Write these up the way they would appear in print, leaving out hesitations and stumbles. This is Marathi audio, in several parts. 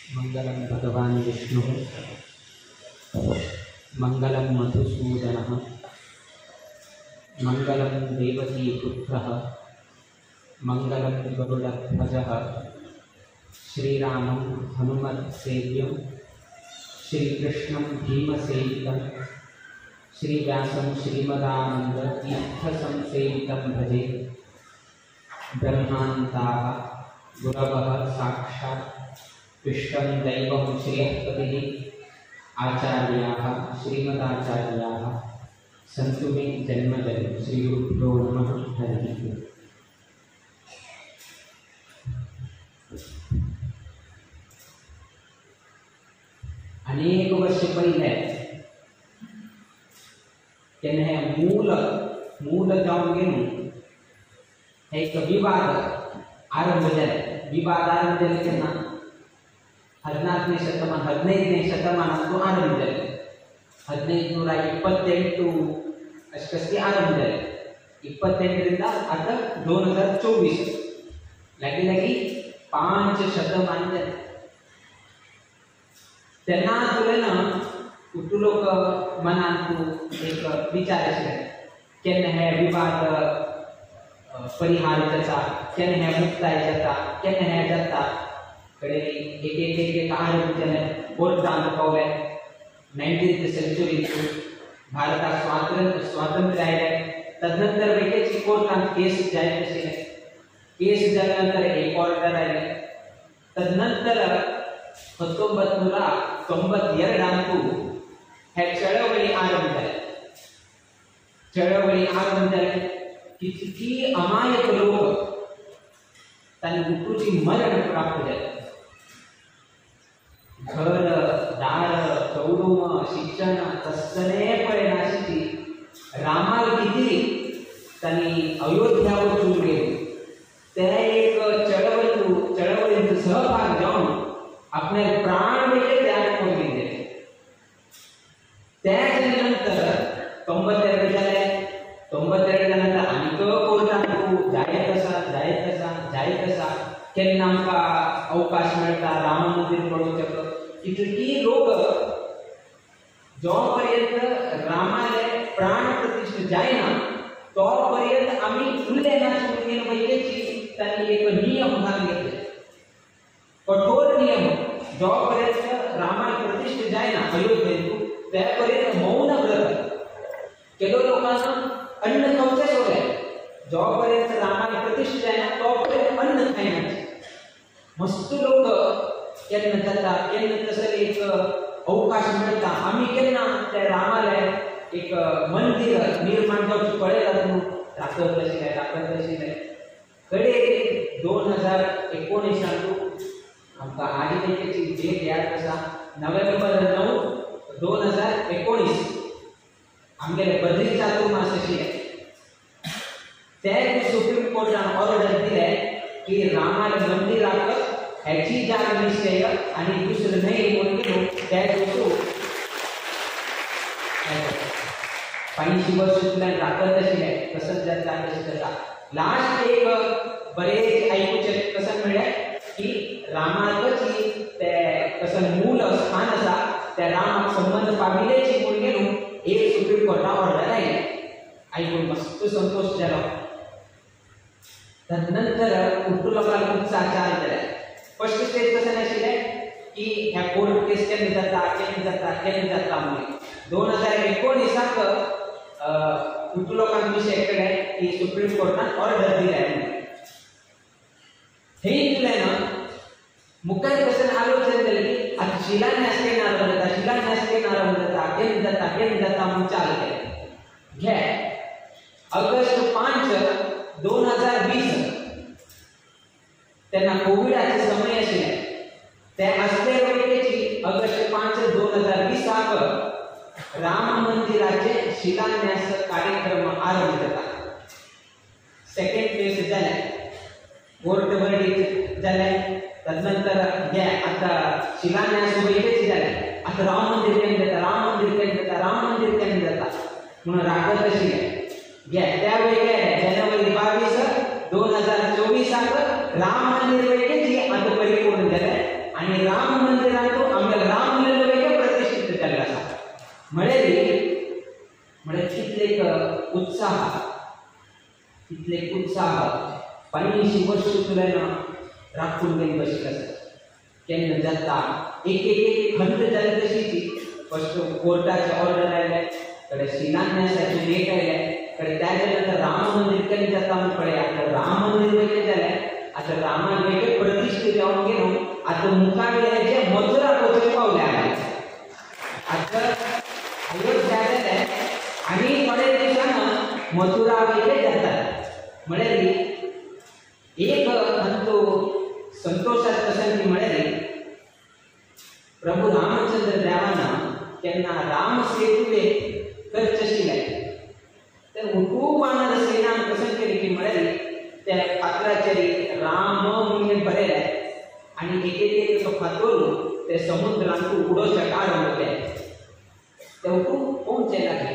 मंगलं भगवान् विष्णुः मंगलं मधुसूदनः मंगलं देवकीपुत्रः मंगलं गरुडध्वजः श्रीरामं हनुमत्सेव्यं श्रीकृष्णं भीमसेवितं श्रीव्यासं श्रीमदानन्दतीर्थसंसेवितं भजे। ब्रह्मान्ताः गुरवः साक्षात् इष्टं दैवं श्रीहस्पतिः आचार्याः श्रीमदाचार्याः सन्तु मे जन्मजन्म। श्रीगुरुभ्यो नमः। हरिः ओम्। अनेक वर्ष पहिले त्यांनी मूल जाऊन गेलो एक विवाद आरंभ झाले. विवाद आरंभ झाले त्यांना 15ನೇ ಶತಮಾನಕ್ಕೂ ಆರಂಭ झाले. 1528 ಅಷ್ಟಕ್ಕೆ ಆರಂಭ झाले. 28ರಿಂದ आता 2024 लगी 5 शतमान झाले. त्यांना तुलना कुठे लोक मनात एक विचार असले केने हे विवाद परिहार त्याचा केने हे मुक्ताय जाता केने हे जाता कडे एक आरोप त्याने कोर्टात पावले. 19th सेंचुरी भारतात स्वातंत्र्य आहे. तदनंतर वेगळी कोर्टात केस जायत असेल. केस झाल्यानंतर एक ऑर्डर आहे. तदनंतर 1992 हे चळवळी आरंभ झाली. किती अमायक लोक त्यांनी मृत्यूची मरण प्राप्त झाले. घर दार चौडूम शिक्षण तसने पळणाशी रामाला किती त्यांनी अयोध्यावर चून गेले. त्या एक चळवळीत सहभाग जाऊन अपने प्राण वेळे त्याग करून दिले. त्यानंतर 92 झाले. 92 नंतर अनेक कोर्टात जायत त्यांना आमका अवकाश मिळता राम मंदिर पडवचक किती लोक जोपर्यंत रामाले प्राण प्रतिष्ठा जायना तोपर्यंत आम्ही उल्लेखनाची वैद्यची त्यांनी एक नियम घालून घेतले. कठोर नियम. जोपर्यंत रामाला प्रतिष्ठा जायना अयोध्येत त्यापर्यंत मौन व्रत. केलो लोकांना अन्न खाऊचे सोडले. जोपर्यंत रामाला प्रतिष्ठा जायना तोपर्यंत अन्न खायना. मस्त लोक केन्ना जाता केन्ना तसं एक अवकाश मिळता आम्ही केन्ना त्या रामाला एक मंदिर निर्माण जावची पळयला न्हू. दाखवत तशी कडे 2019 आमका आदित्यची डेट याद आसा. नोव्हेंबर 9, 2019 आमगेले बद्री चातुर्मास अशी आहे. त्या सुप्रीम कोर्टान ऑर्डर दिले की रामाला मंदिरात ह्याची जागा निश्चय आणि दुसरं नाही म्हणून गेलो. त्या दिवशी 50 वर्ष तुला दाखवत अशी आहे. तसंच जाता लास्ट एक बरेच ऐकूचे कसं मिळेल की रामाची त्या कसं मूल स्थान असा त्या रामाक संबंध पाविलेची म्हणून गेलो. एक सुप्रीम कोर्टा ऑर्डर आहे. ऐकून मस्त संतोष झाला. तदनंतर कुठू लोकांना उत्साह झाला. फर्स्ट स्टेज कसं नशिले की ह्या कोर्ट केस केली जाता म्हणून 2019 कुठू लोकांना विषय कडे की सुप्रीम कोर्टान ऑर्डर दिलाय. हे दिलंय ना मुख्य कसं आलोचना झाली की आता शिलान्यास केली जाता म्हणून चालू केलं. घ्या ऑगस्ट 5, 2020 त्यांना कोविडचे समय असेल त्या असले वेळेची ऑगस्ट 5, 2020 राम मंदिराचे शिलान्यास कार्यक्रम आरंभ झाला. सेकंड फेज झाला. कोर्ट वर्डिक्ट झाला. तदनंतर घ्या आता शिलान्यास वेळेची झाला. आता राम मंदिर केले जाता म्हणून रागत अशी घ्या. त्यावेळी जानेवारी 22, 2024 राम मंदिर वेळेची आता परिपूर्ण झाले. आणि राम मंदिरात आमच्या राम मंदिर प्रतिष्ठित केला असा म्हणजे तिथले एक उत्साह 50 वर्ष तुला राखून घेऊन बसले असत केन्ना जाता एक खंत जाली तशीची फस्ट कोर्टाचे ऑर्डर आयले कडे शिलान्यासाचे डेट आयले कडे त्याच्या नंतर राम मंदिर केले जाता म्हणून पडे आता राम मंदिर वेगळे झाले आता रामान वेगळे प्रतिष्ठित जाऊन गेलो आता मुखावेळेचे मथुरा कोचे पावले आले आता अयोध्या झाले आणि थोडे दिवसानं मथुरा वेगळे जातात म्हणजे एक म्हणतो संतोषात प्रसंगी म्हणजे प्रभू रामचंद्र देवानं त्यांना राम सेतुवे खर्च शिलाय तर खूप आनंद सेना प्रसंग केले की म्हणजे त्या पात्राचारी राम म्हणून बरेले आणि एक तो फातोर ते समुद्रांतून उडो चकार होते ते खूप पोहोचे लागले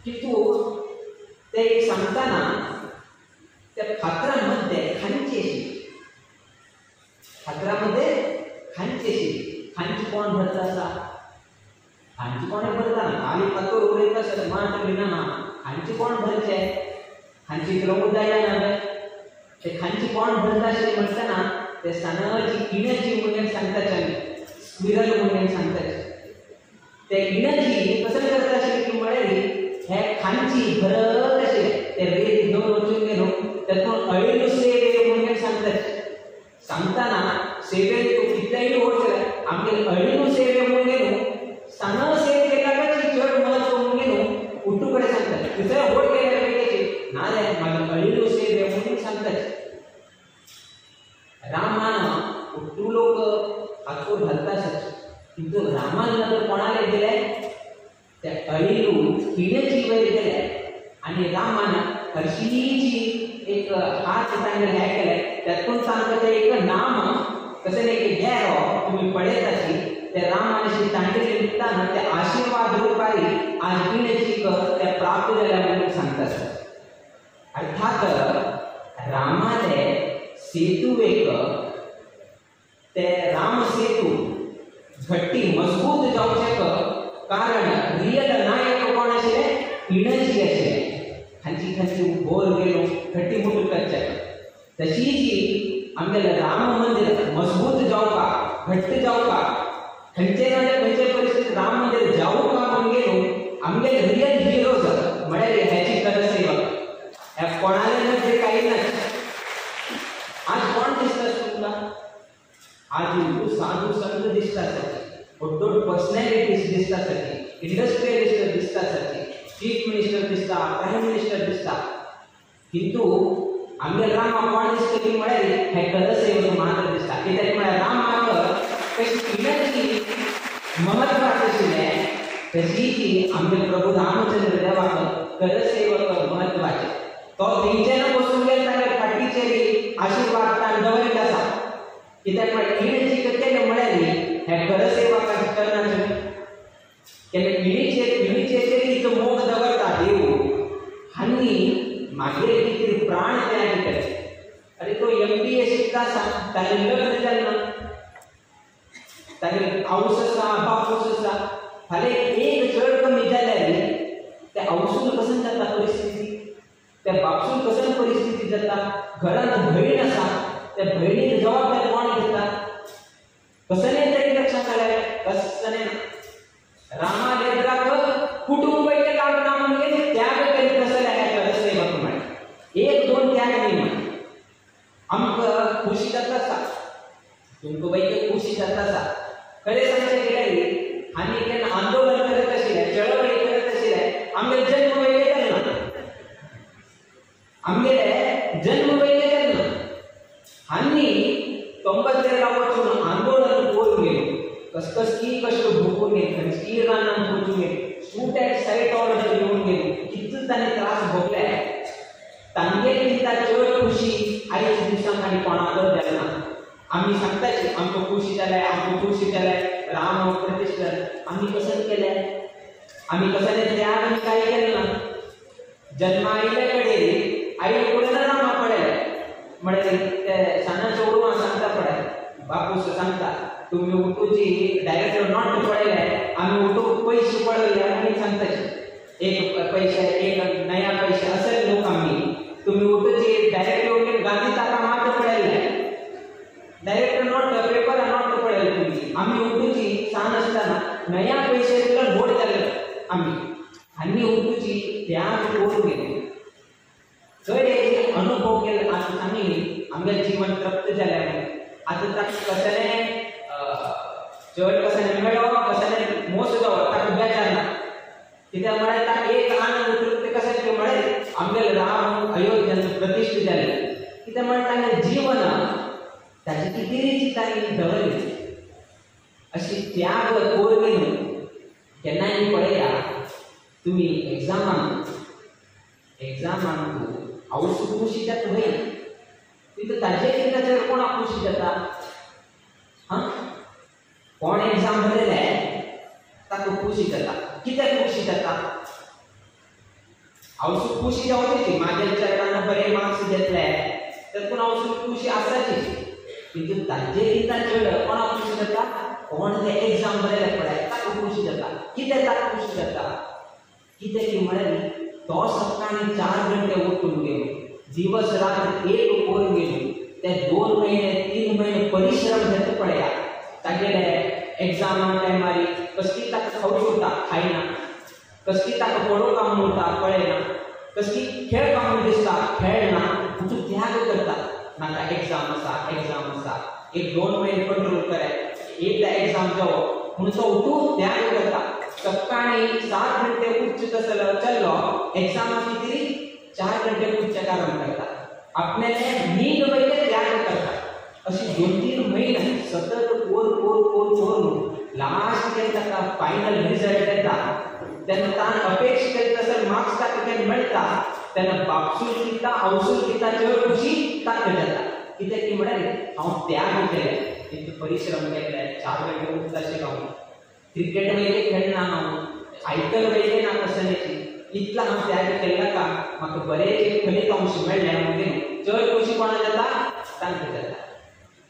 की तू ते सांगताना त्या फात्रामध्ये खांची कोण भरता असा खांची कोणे भरता ना खाली फातोर उडयत असत मान ना खांची कोण भरचे खांची प्रमुदाय ना ते खांची कोण भरता असे म्हणताना ते सणाची इण्याची म्हणून सांगतात स्क्विरल म्हणून सांगतात ते इण्याची कसं करता असे की म्हणे हे खांची भरत असे ते रेत घेऊन वचून गेलो त्यातून अळीलो सेवे म्हणून सांगताना सेवे तो कितलाही होत आमचे अळीलो सेवे म्हणून गेलो सण सेवे केला का चढ महत्व म्हणून गेलो उठूकडे सांगतात तिथे होट केल्या पाहिजे ना माझ्या अळीलो सेवे म्हणून सांगतात रामानं तू लोक हातून घालताच किंतु रामानं कोणाला दिलाय त्या अळीलू किड्याची वैर केल्या आणि रामानं हर्षिणीची एक हात चांगले ह्या केलाय त्यातून सांगत एक नाम कसं नाही की घ्या तुम्ही पडेल अशी त्या रामाशी चांगले निघताना त्या आशीर्वाद रूपारी आज किड्याची त्या प्राप्त झाल्या म्हणून सांगतात अर्थात रामाने सेतू एक ते राम सेतू घट्टी मजबूत जावचे कारण रियल नायक कोण आशिल्ले इणजी आशिल्ले खांची बोर गेलो घट्टी मुठून करचे तशी जी आमगे राम मंदिर मजबूत जावपाक घट्ट जावपाक खंयचे ना खंयचे परिस्थिती राम मंदिर जावपाक म्हणून गेलो आमगे रियल हिरोज म्हळ्यार ह्याची गरज सेवक ह्या कोणाले नजरे काही नाही आज कोण दिसता तुला आज साधू संत दिसतात दोन पर्सनॅलिटीज दिसतात इंडस्ट्रियलिस्ट दिसतात चीफ मिनिस्टर दिसता प्राईम मिनिस्टर दिसता किंतु आमगे राम कोण दिसता की म्हळ्यार हे गरज मात्र दिसता कित्याक म्हळ्यार रामाक कशी इणजी महत्वाचें आशिल्लें तशी की आमगे प्रभू रामचंद्र देवाक गरज सेवक महत्वाचे तो थंयच्यान बसून गेला जाल्यार फाटीचेर आशीर्वाद ताण दवरीत आसा कित्याक म्हळ्यार इणजी केलें म्हळ्यार हे गरज सेवकाची करना केले इणीचे इथं मोग दवरता देव हांनी मागीर कितें प्राण त्याग केले अरे तो MBA शिकता आसा ताणें लग्न जालें ना ताणें आवस आसा बापूस आसा फाल्यां एक चड कमी जाल्यार त्या आवसून कसन जाता परिस्थिती त्या बापूसून कसन परिस्थिती जाता घरांत भयण आसा त्या भयणीक जबाबदारी कोण घेता कसले तरी लक्षात आले कसले रामा लेकराक कुटुंब पहिले लागना म्हणजे त्याग करी कसले आहे सेवक म्हणे एक दोन त्याग नाही म्हणे आमक खुशी जाता असा तुमको पहिले खुशी जाता असा खरे सांगचे गेले आणि केन आंदोलन करत आशिल्ले चळवळी करत आशिल्ले आमगे जन्म पहिले केलो आमगे जन्म पहिले केलो आणि 93 वचून आंदोलन करून गेलो कसकी कष्ट भोगून गेले खंयची रानां भोगून गेले शूट ॲट साईट ऑर्डर घेऊन गेले किती ताणें त्रास भोगले तांगे किंता चड खुशी आयज दिवसां आनी कोणालो जायना आमी सांगताची आमकां खुशी जाल्यार राम प्रतिष्ठा आमी कसं केलें आमी कसले त्याग काय केलें ना जन्मा आयले कडेन आई फुडें रामा पडले म्हणजे ते साना चोडूं सांगता पडे बापूस सांगता तुम्ही उठूची डायरेक्ट नॉट पडले आम्ही उठू पैसे पडले आम्ही सांगताचे एक पैसे एक नया पैसे असेल लोक आम्ही तुम्ही उठूची डायरेक्ट वगैरे गांधी ताका मात्र पडले डायरेक्ट नॉट पेपर नॉट पडले तुम्ही आम्ही उठूची सांग असताना नया पैसे तुला नोट झाले आम्ही उठूची त्या कोण गेले तर अनुभव केला असं सांगितले आमच्या जीवन तृप्त झाल्यामुळे आता तक कशाने चढ कशाने मिळवा कशाने मोस जावं तक बेजार ना कित्याक म्हळ्यार ताका एक आनंद तृप्त कशाचे म्हळ्यार आमगेले राम अयोध्याचं प्रतिष्ठित झाले कित्याक म्हळ्यार ताणें जीवन ताची किती रिती ताणें दवरली अशी त्याग कोरमेन केन्नाय पळया तुम्ही एग्जामान हांव खुशी जाता न्हय तिथं ताजे कितें कोणाक खुशी जाता कोण एग्जाम बरयले ताका खुशी जाता कित्याक खुशी जाता हांव खुशी जावची म्हाज्या चेडवान बरे मार्क्स घेतले तातूंत हांव खुशी आसाची तितून ताजे कितें चड कोणाक खुशी जाता कोण ते एग्जाम बरयले पळय ताका खुशी जाता कित्याक ताका खुशी जाता कित्याक की म्हळ्यार तो सकाळी 4 घंटे उठून गेलो दिवस रात्र एक करून गेलो ते 2 महिने 3 महिने परिश्रम घेतले पळया तागेले एग्जाम टायमार कसली ताका खावची उरता खायना कसली ताका पडो काम उरता कळना कसली खेळ काम दिसता खेळना तूं त्याग करता नाका एग्जाम आसा एक 2 महिने कंट्रोल कराय एकदा एग्जाम जावो म्हणून तो उठून त्याग करता सकाळी 7 घंटे उच्च चल्लो एग्जाम किती 4 घंटे उच्च कारण करता आपल्याला नीट वैद्य त्याग करता अशी 2-3 महिने सतत कोर लास्ट के ताका फायनल रिजल्ट येता तेन्ना ताण अपेक्षा केले तसर मार्क्स ताका कितें मेळटा तेन्ना बापसूल किता अवसूल किता चड खुशी ताका जाता कित्याक की म्हळ्यार हांव त्याग केले इतके परिश्रम केले 4 घंटे उठता शिकून क्रिकेट वयले खेळना हांव आयकल वयले ना कसल्याची इतला हांव त्याग केला का म्हाका बरेच फलितांश मेळ्ळे म्हणजे चड खुशी कोणा जाता तांकां जाता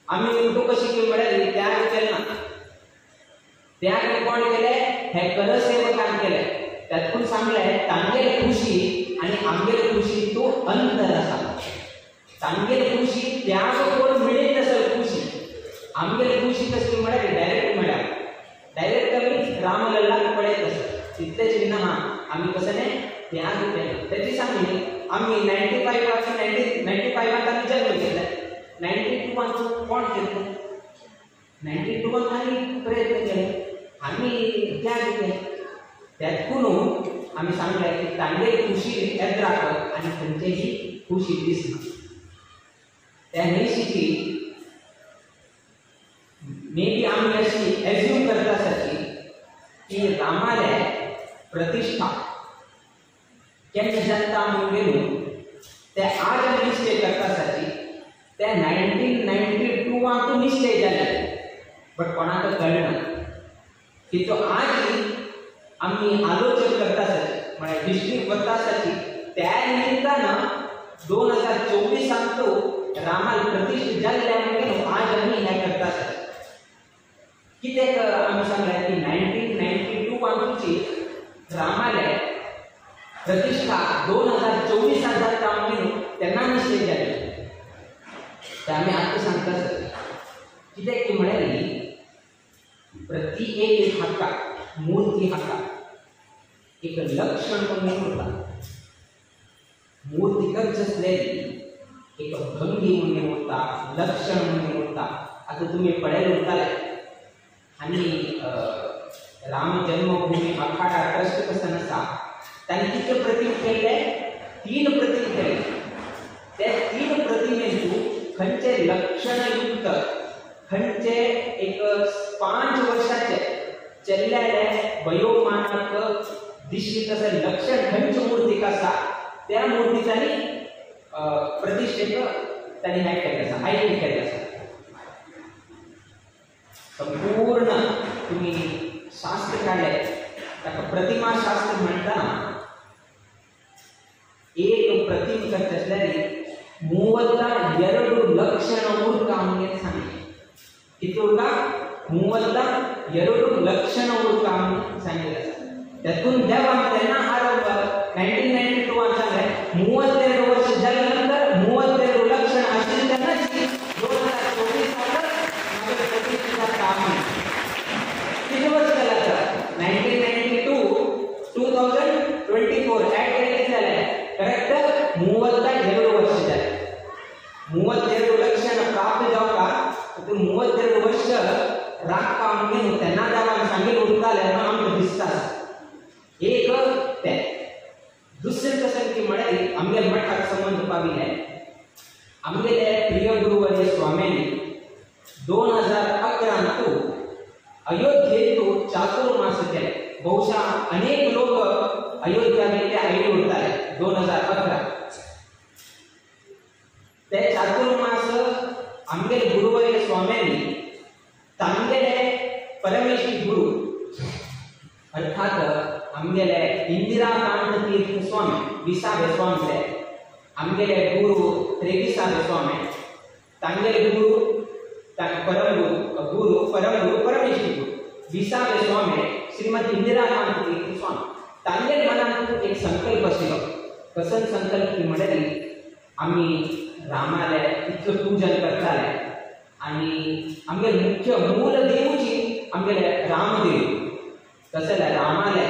आमी उठू कशी की म्हळ्यार त्याग केला त्याग कोण केले हे करसेवकान केले तातूंत सांगले तांगेली खुशी आनी आमगेली खुशी तो अंतर आसा तांगेली खुशी त्याग करून मिळत नसत खुशी आमगेली खुशी कसली म्हळ्यार डायरेक्ट आमी रामलल्लाक पळयत आसत तितलेच विना आमी कसले त्याग केले त्याची सांगली आमी 95 पासून 95 आमी जन्म केला 92 पासून कोण केलं 92 आमी प्रयत्न केले आमी त्याग केले त्यातून आमी सांगले की तांगेली खुशी येद्राक आनी खंयचेही खुशी दिसना त्या नैशिकी मे बी आमी अशी एज्यूम करता आसतली की रामाले प्रतिष्ठा केन्ना जाता आमी गेलो ते आज आमी निश्चय करता आसतली ते 1992 आमकां निश्चय जाले बट कोणाक कळना की तो आज आमी आलोचन करता आसतली म्हळ्यार हिस्ट्री करता आसतली त्या निमित्तान 2024 तो रामाल प्रतिष्ठित जाल्ल्या म्हणून आज आमी हे करता आसतली कित्याक आमी सांगले की 1992 आमची रामाले प्रतिष्ठा 2024 जाता म्हणून तेन्ना निश्चय जाले ते आमी आतां सांगता आसतली कित्याक की म्हळ्यार प्रति एक हाका मूर्ती हाका एक लक्षण म्हणून उरता मूर्तिकच असलेली एक भंगी म्हणून उरता लक्षण म्हणून उरता आता तुम्ही पळयलें उरताले आनी राम जन्मभूमी आखाडा ट्रस्ट कसं आसा तांणी कितले प्रतीक केले 3 प्रतीक केले ते 3 प्रतिमेंतून खंयचे लक्षणयुक्त खंयचे एक 5 वर्षाचे चल्लेले वयोमानाक दिश्टीत असे लक्षण खंयचे मूर्तीक आसा त्या मूर्तीचानी प्रतिष्ठेक तांणी हे केलें आसा हायलाइट केलें आसा संपूर्ण तुम्ही शास्त्र काढले ताका प्रतिमा शास्त्र म्हणटा एक प्रतिम करता आसल्यार 32 लक्षण मूर्त आमगे सांगले किती उरका 32 लक्षण उरका म्हणून सांगितलं असतं. त्यातून जेव्हा त्यांना आरोप 1992 सांगले 32 वर्ष झाल्यानंतर 32 लक्षण असतील त्यांना 2024 काम किती वर्ष झालं तर 1992 2024 ऍड केले झाले करेक्ट 32 वर्ष झाले. 32 लक्षण प्राप्त जाऊ का तर 32 वर्ष राग काम घेऊन त्यांना जेव्हा सांगितलं उरताले ना आमचं दिसतात एक ते दुसरे कसं की म्हणाली आमगे मठात संबंध पाविले आमगेले प्रिय गुरुवर्य स्वामींनी 2011 तो अयोध्येतून चातुर्मास केले. बहुशा अनेक लोक अयोध्या गेले आईडी उरताले 2011 ते चातुर्मास आमगे गुरुवर्य स्वामींनी तांगेले परमेश्वरी गुरु अर्थात आमगेले इंदिराकांत तीर्थ स्वामी 20 स्वामी आमगेले गुरु 23 स्वामी तांगेले गुरु परम गुरु परमेश्वरी गुरु 20 स्वामी श्रीमती इंदिराकांत तीर्थ स्वामी तांगेले मनात एक संकल्प आशिल्लो. कसं संकल्प की म्हणली आम्ही रामाले इतकं पूजन करताले आणि आमगे मुख्य मूल देवची आमगेले रामदेव तसले रामाले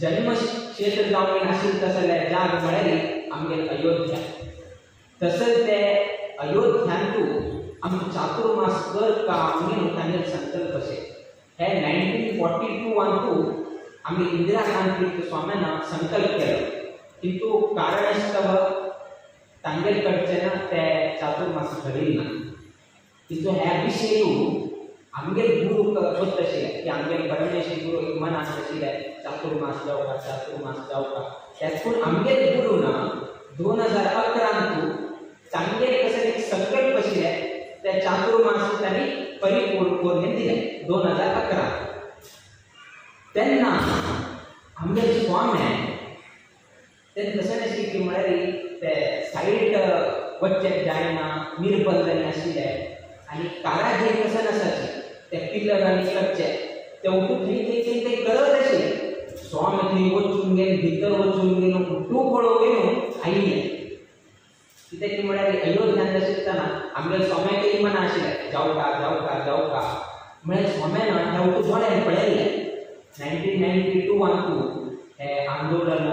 जन्म क्षेत्र जाऊन असेल तसले जाग म्हणाली आमगे अयोध्या तसंच ते अयोध्यांतू आम्ही चातुर्मास कर का म्हणून त्यांनी संकल्प असे हे 1942 वांतू आम्ही इंदिराकांत तीर्थ स्वामींना संकल्प केला किंतु कारणास्तव तांगेलकडचे ना ते चातुर्मास घडली ना किंतु ह्या विषयी आमगे गुरु होत आशिल्ले की आमगे परमेश्वरी गुरु मनात आशिल्ले चातुर्मास जाऊ का त्यातून आमगे गुरु ना 2011 चांगले कसं एक संकल्प आशिल्ले त्या चातुर्मास त्यांनी परिपूर्ण दिले 2011 त्यांना आमगे स्वामी ते कसं नशी की म्हणाली ते साईट वच्चे जायना निर्बंधन आशिल्ले आणि कारागीर कसं नसायचे त्या पिलर आणि कच्चे ते उठून ते करत असे स्वामी थंय वचून गेले भितर वचून गेलो उठू पळो गेलो आईले तिथे की म्हणाली अयोध्यात शिकताना आमगे स्वाम्याचे मन आशिल्ले जाऊ का म्हणजे स्वाम्यानं ह्या उठू जोड्यान पळयले 1992 वांतू हे आंदोलन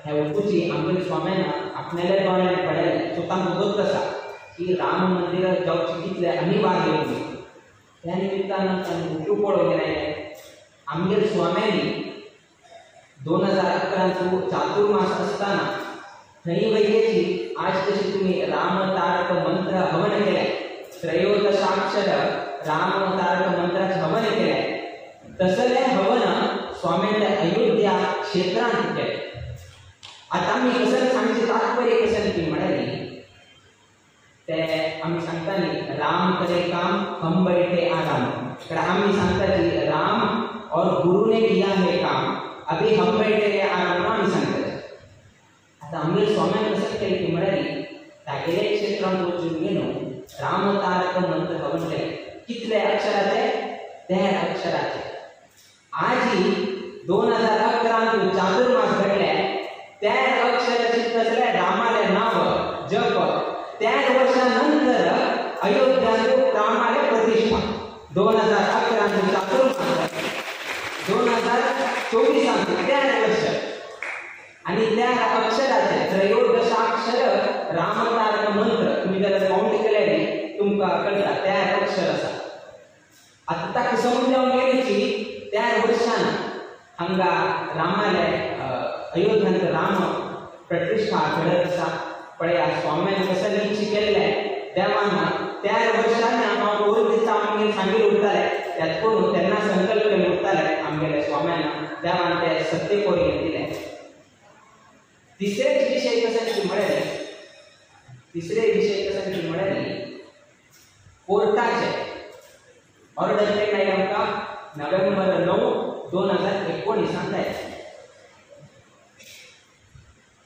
ह्या उठूची आमगे स्वाम्यानं आपल्याला जोड्यान पळयले सो तांकां बोध कसा की राम मंदिर जावची कितले अनिवार्य होती त्या निमित्तानं तांणी उठू पळो गेले. आमगे स्वाम्यांनी 2011 चातुर्मास असताना थंय वैद्यची आज तशी तुम्ही राम तारक मंत्र हवन केले 13 राम तारक मंत्राचे हवन केले तसले हवन स्वामींच्या अयोध्या क्षेत्रांत केले. आता आम्ही कसं सांगचे तात्पर्य कसं की म्हणाली ते आम्ही सांगतानी राम करे काम हम बैठे आराम तर आम्ही सांगता की राम और गुरु ने किया है काम अभी हम बैठे आराम आम्ही सांगता. आता आम्ही स्वामी कसं केले की म्हणाली तागेले क्षेत्रांत वचून गेलो राम तारक मंत्र हवन केले कितले अक्षराचे 13 अक्षराचे. आजी 2011 चातुर्मास घडले 13 अक्षराचे तसले रामाले नाव जप 13 वर्षानंतर अयोध्यात रामाले प्रतिष्ठा 2011 चातुर्मास 2024 13 वर्ष आणि त्या अक्षराचे 13 अक्षर रामतारक मंत्र तुम्ही जर काउंट केले तुमका कळता 13 अक्षर असा. आता ताका समजावून गेलीची 13 वर्षांना हांगा रामाले अयोध्यात राम प्रतिष्ठा घडत असा पळया स्वाम्यान कसं निश्चित केलेले देवाना 13 वर्षांना हांव ओळखीचा आमगे सांगितले उरताले त्यात करून त्यांना संकल्प केले उरताले आमगेले स्वाम्याना देवान ते सत्य करून दिले. तिसरे विषय कसं की म्हणाली कोर्टाचे ऑर्डर केले आमका नोव्हेंबर 9 2019 सांगताय.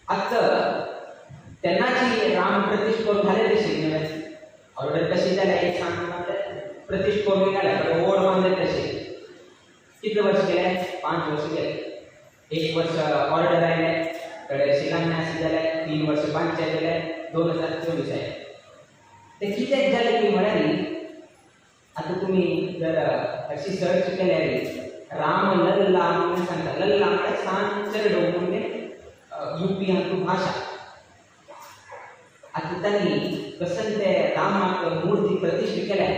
आता त्यांनाची राम प्रतिष्ठा झाले तशी ऑर्डर कशी झाली एक सांगतात प्रतिष्ठ करून गेला तर ओढ बांधले तसे किती वर्ष गेले 5 वर्ष गेले 1 वर्ष ऑर्डर आले कडे शिलान्यास झाले 3 वर्ष पंचायत गेले 2024 आहे ते किती झाले की म्हणाली आता तुम्ही जर अशी सर्च केली राम लल्ला म्हणून सांगता लल्ला म्हणजे सांचरडो म्हणजे यूपी आणि भाषा आता त्यांनी कसं ते रामाक मूर्ती प्रतिष्ठित केल्या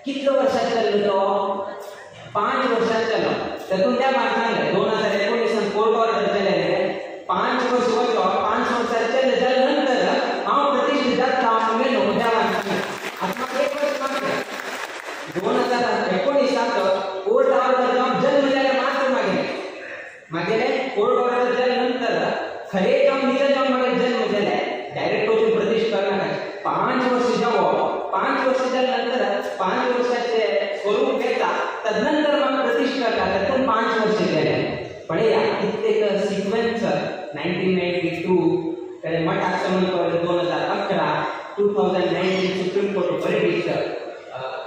किती वर्षात चाललं तो 5 वर्षात चाललं त्यातून त्या माणसाने 2019 कोर्ट ऑर्डर केले 5 वर्ष होतो 5 वर्षात चाललं त्यानंतर हा प्रतिष्ठित जाता म्हणजे नव्हत्या माणसाने आता 1 वर्ष मागे 2019 कोर्ट ऑर्डर जाऊन जन्म झाला मात्र मागे कोर्ट ऑर्डर झाल्यानंतर खरे काम निरंजन मध्ये जन्म झाला डायरेक्ट होऊन प्रतिष्ठा करणार 5 वर्ष जावं 5 वर्ष झाल्यानंतर 5 वर्षाचे स्वरूप घेतात तदनंतर मग प्रतिष्ठा करतात त्यातून 5 वर्ष गेले पण या कित्येक सिक्वेन्स 1992 त्याने मठ आक्रमण 2011 2019 सुप्रीम कोर्ट verdict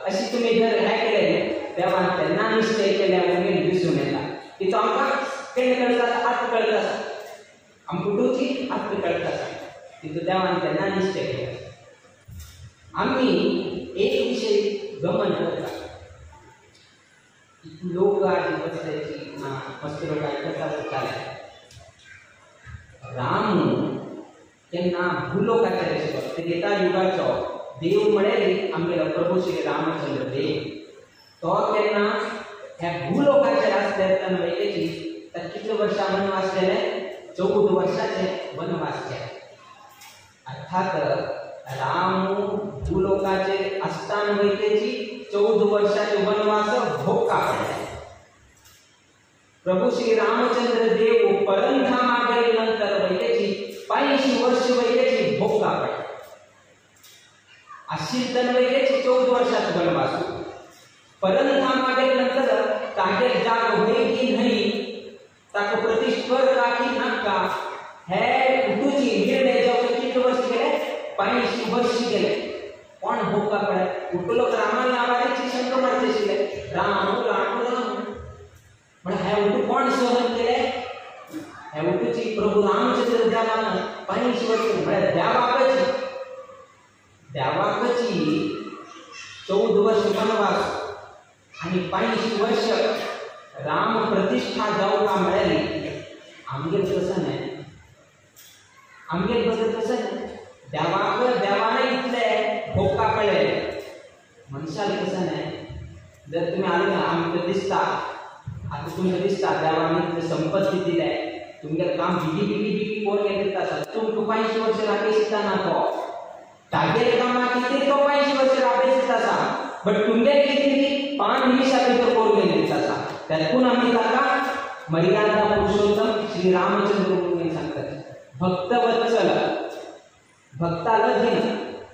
अशी तुम्ही जर काय केले तेव्हा त्यांना निश्चय केल्यामुळे दिसून येतात की तो आमका केले कळतात अर्थ कळतात आमकुटूची अर्थ कळतात तिथं तेव्हा त्यांना निश्चय केला आम्ही एक विषय गमन करतात लोक आधी बसल्याची मस्त कथा चालल्या राम त्यांना भूलोकाच्या रेषेवर ते येता युगाचो देव म्हणेल आमगेला प्रभू श्री रामचंद्र देव तो त्यांना ह्या भूलोकाच्या रस्त्यात वयलेची तर किती वर्ष वनवास केले 14 वर्षाचे वनवास केले अर्थात राम भूलोकाचे असताना वयलेची 14 वर्षाचे वनवास भोग काढले प्रभू श्री रामचंद्र देव परंधामा गेल्यानंतर वयलेची 85 वर्ष वयलेची भोग काढले अशी तन्वयेची 14 वर्षात वनवास परंधामा गेल्यानंतर ताके जाग होई की नाही ताको प्रतिष्ठर का की नका हे उठूची निर्णय जाऊ किती वर्ष गेले 85 वर्ष गेले कोण भोगा पडे उठलो रामाने आवाजाची शंका मारते शिले राम पण हे उठू कोण सहन केले हे उठूची प्रभू रामचंद्र देवाने 85 वर्ष म्हणजे देवाकची 14 वर्ष वनवास आणि 85 वर्ष राम प्रतिष्ठा जाऊ का मिळाली आमगेल कसं नाही आमगेल बदल कसं देवाने इथले भोका कळे मनशाला कसं नाही जर तुम्ही आले ना आमचं दिसता आता तुम्ही दिसता देवाने संपत्ती दिली तुमचं काम बिगी कोण येत असतात तुम 85 वर्ष राखे शिकताना तो टार्गेट कामा किती तो 85 वर्ष राखे असा बट तुमच्या किती 5 निमिषात कोण गेले असा त्यातून आम्ही जाता मर्यादा पुरुषोत्तम श्री रामचंद्र म्हणून सांगतात भक्तवत्सल भक्ताला दिन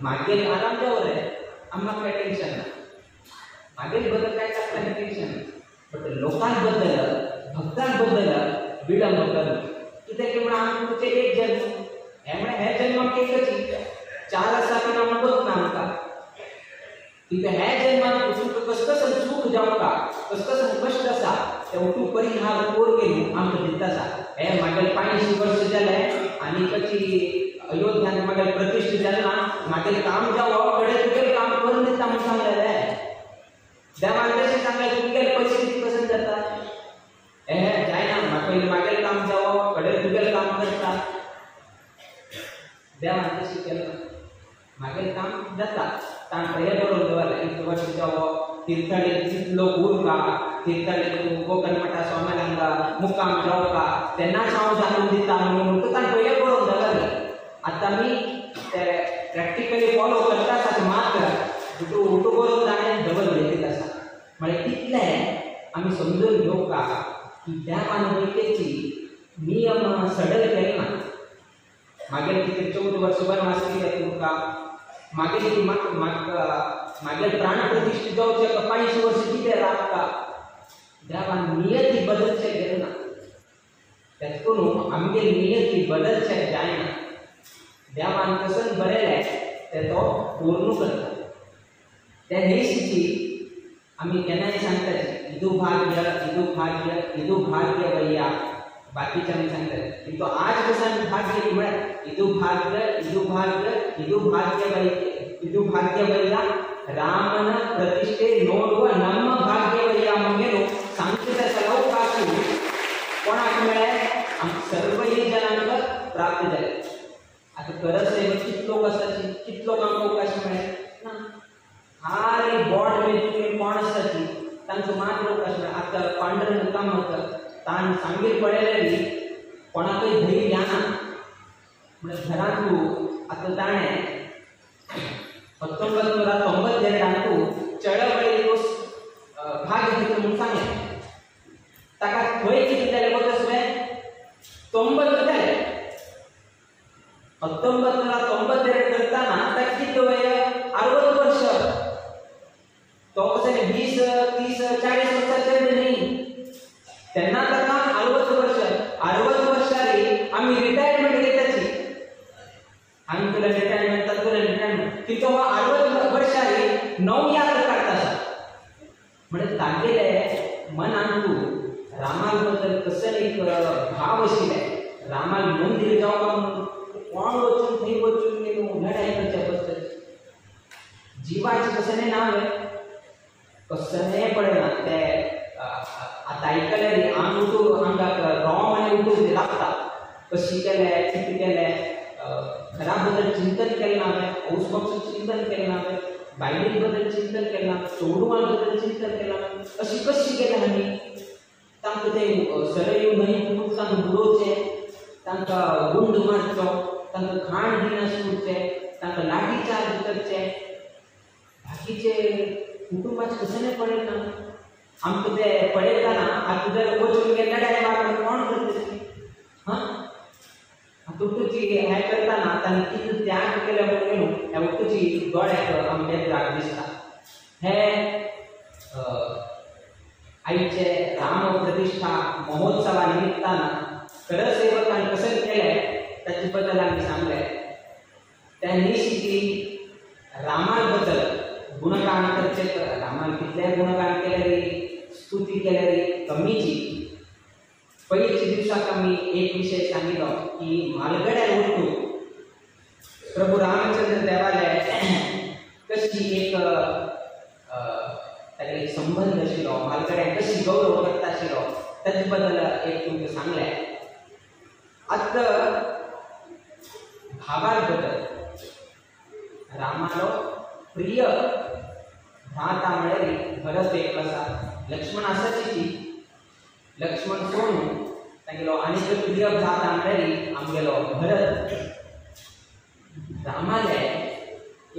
मागे आरामच्यावर आहे आम्हाला काय टेन्शन नाही मागे बद्दल काय करता टेन्शन बट लोकांबद्दल भक्तांबद्दल विलंब करणं किती की म्हणून आमचे एक जन्म यामुळे हे जन्म एकच 4 असा की नाम बघत ना आमका तिथे ह्या जन्मात सुख कसं सुख जाऊ का कसं कष्ट असा त्या उठू परिहार कोर गेली आमचं दिसतासा हे मागील 85 वर्ष झालंय आणि कशी अयोध्यात मागील प्रतिष्ठित झालं ना मागील काम जावं कडे तुझे काम करून देता म्हणून सांगलेलं आहे देवाने कसे सांगायचं तुझे परिस्थिती कसं जातात हे जाय ना मागील काम जावं कडे तुझे काम करतात देवाने कशी केलं मागील काम जातात ताण पहिले करून देवाला एक वर्ष जावं तीर्थाडे लोक उरका तीर्थाडे गोकर्ण मठा स्वामीला मुक्काम जाऊ का त्यांना नाव जाणून देता म्हणून तो ताण पहिले करून द्यायला आता मी प्रॅक्टिकली फॉलो करतात मात्र उठू करून जाणे डबल भेटत असा म्हणजे तिथले आम्ही समजून घेऊ का की त्या मानवतेची नियम सडल केले ना मागील किती 14 वर्ष वनवास केले तुमका मागे किती मागे प्राण प्रतिष्ठित जाऊ 85 वर्ष किती राहता देवा नियती बदलचे गेले ना त्यातून आमगे नियती बदलचे जाय ना देवान कसं बरेल आहे ते तो पूर्ण करतात त्या देशीची आम्ही केन्नाय सांगतात इदू भाग्य वय्या बाकीचे आम्ही सांगतात किंतु आज कसं आम्ही भाग्य म्हळ्यार इदू भाग्य वय्या रामन प्रतिष्ठे नोडुव नम्म भाग्य वय्या म्हणून सांगता सलव कासू कोणाक मिळाले आम सर्वही जनांक प्राप्त झाले आता करत सेवा कितलो कसाची कितलो आमकां अवकाश मेळ्ळे ना हारी बोर्ड वेचून कोण आसताची तांचो मात्र अवकाश मेळ्ळे आता पांडुरंग कामकर तान सांगीर पडलेली कोणाकय धैर्य ना म्हणजे घरांत तूं आता ताणें 1992 चळवळीचो भाग घेतलो म्हणून सांगलें ताका खंय कितें जालें गो तसलें 90 जालें 1992 करताना ताका कितलें वय 60 वर्ष तो कसं 20 30 40 वर्षाचें न्ही तेन्ना ताका 60 वर्षांनी आमी रिटायरमेंट घेताची आमी तुला रिटायरमेंट तिथं 60 वर्षांनी नव यात्रा काढता म्हणजे तागेले मनान तूं रामा बद्दल कसं एक भाव आशिल्ले रामा मंदिर जावपाक म्हणून कोण वचून थंय वचून लढाई करच्या बद्दल जिवाचे कसं नाव कसं पडना ते आता आयकले रे आंग उठून आंगाक रोम आनी उठून लागता कशी केले कितें केलें घरा बद्दल चिंतन केलें हांवें औसपाचें चिंतन केलें हांवें बायले बद्दल चिंतन केलें चोडवां बद्दल चिंतन केलां अशी कशी केलें आमी तांकां ते सरयो न्हंय म्हणून तांकां बुडोवचें तांकां गुंड मारचो तांकां खाण दिना सोडचें तांकां लाठी चार्ज करचें बाकीचे कुटुंबाचें कसं नाही पळयना आमकां ते पळयतना आतां जर वचून गेले लढाई मारून कोण करतली हां तुटूची हें करतना तांणी कितें त्याग केले म्हणून ह्या वखदुची दोळ्याक आमच्या राग दिसता हे आईचे राम प्रतिष्ठा महोत्सवा निमित्तान करसेवकान कसं केलें ताचे बद्दल आमी सांगलें त्या निशिती रामा बद्दल गुणगान करचे रामान कितले गुणगान केले रे स्तुती केले रे कमीची पयलीच्या दिवसाक आमी एक विषय सांगिल्लो की म्हालगड्यार वचून प्रभू रामचंद्र देवाले कशी एक ताका एक संबंध आशिल्लो म्हालगड्याक कशी गौरव करता आशिल्लो ताचे बद्दल एक तुमकां सांगलें आतां भावा बद्दल रामालो प्रिय भ्राता म्हळ्यार भरत एक आसा लक्ष्मण आसाची लक्ष्मण सोडून तांगेलो आनीक प्रिय भ्राता म्हळ्यार आमगेलो भरत रामाले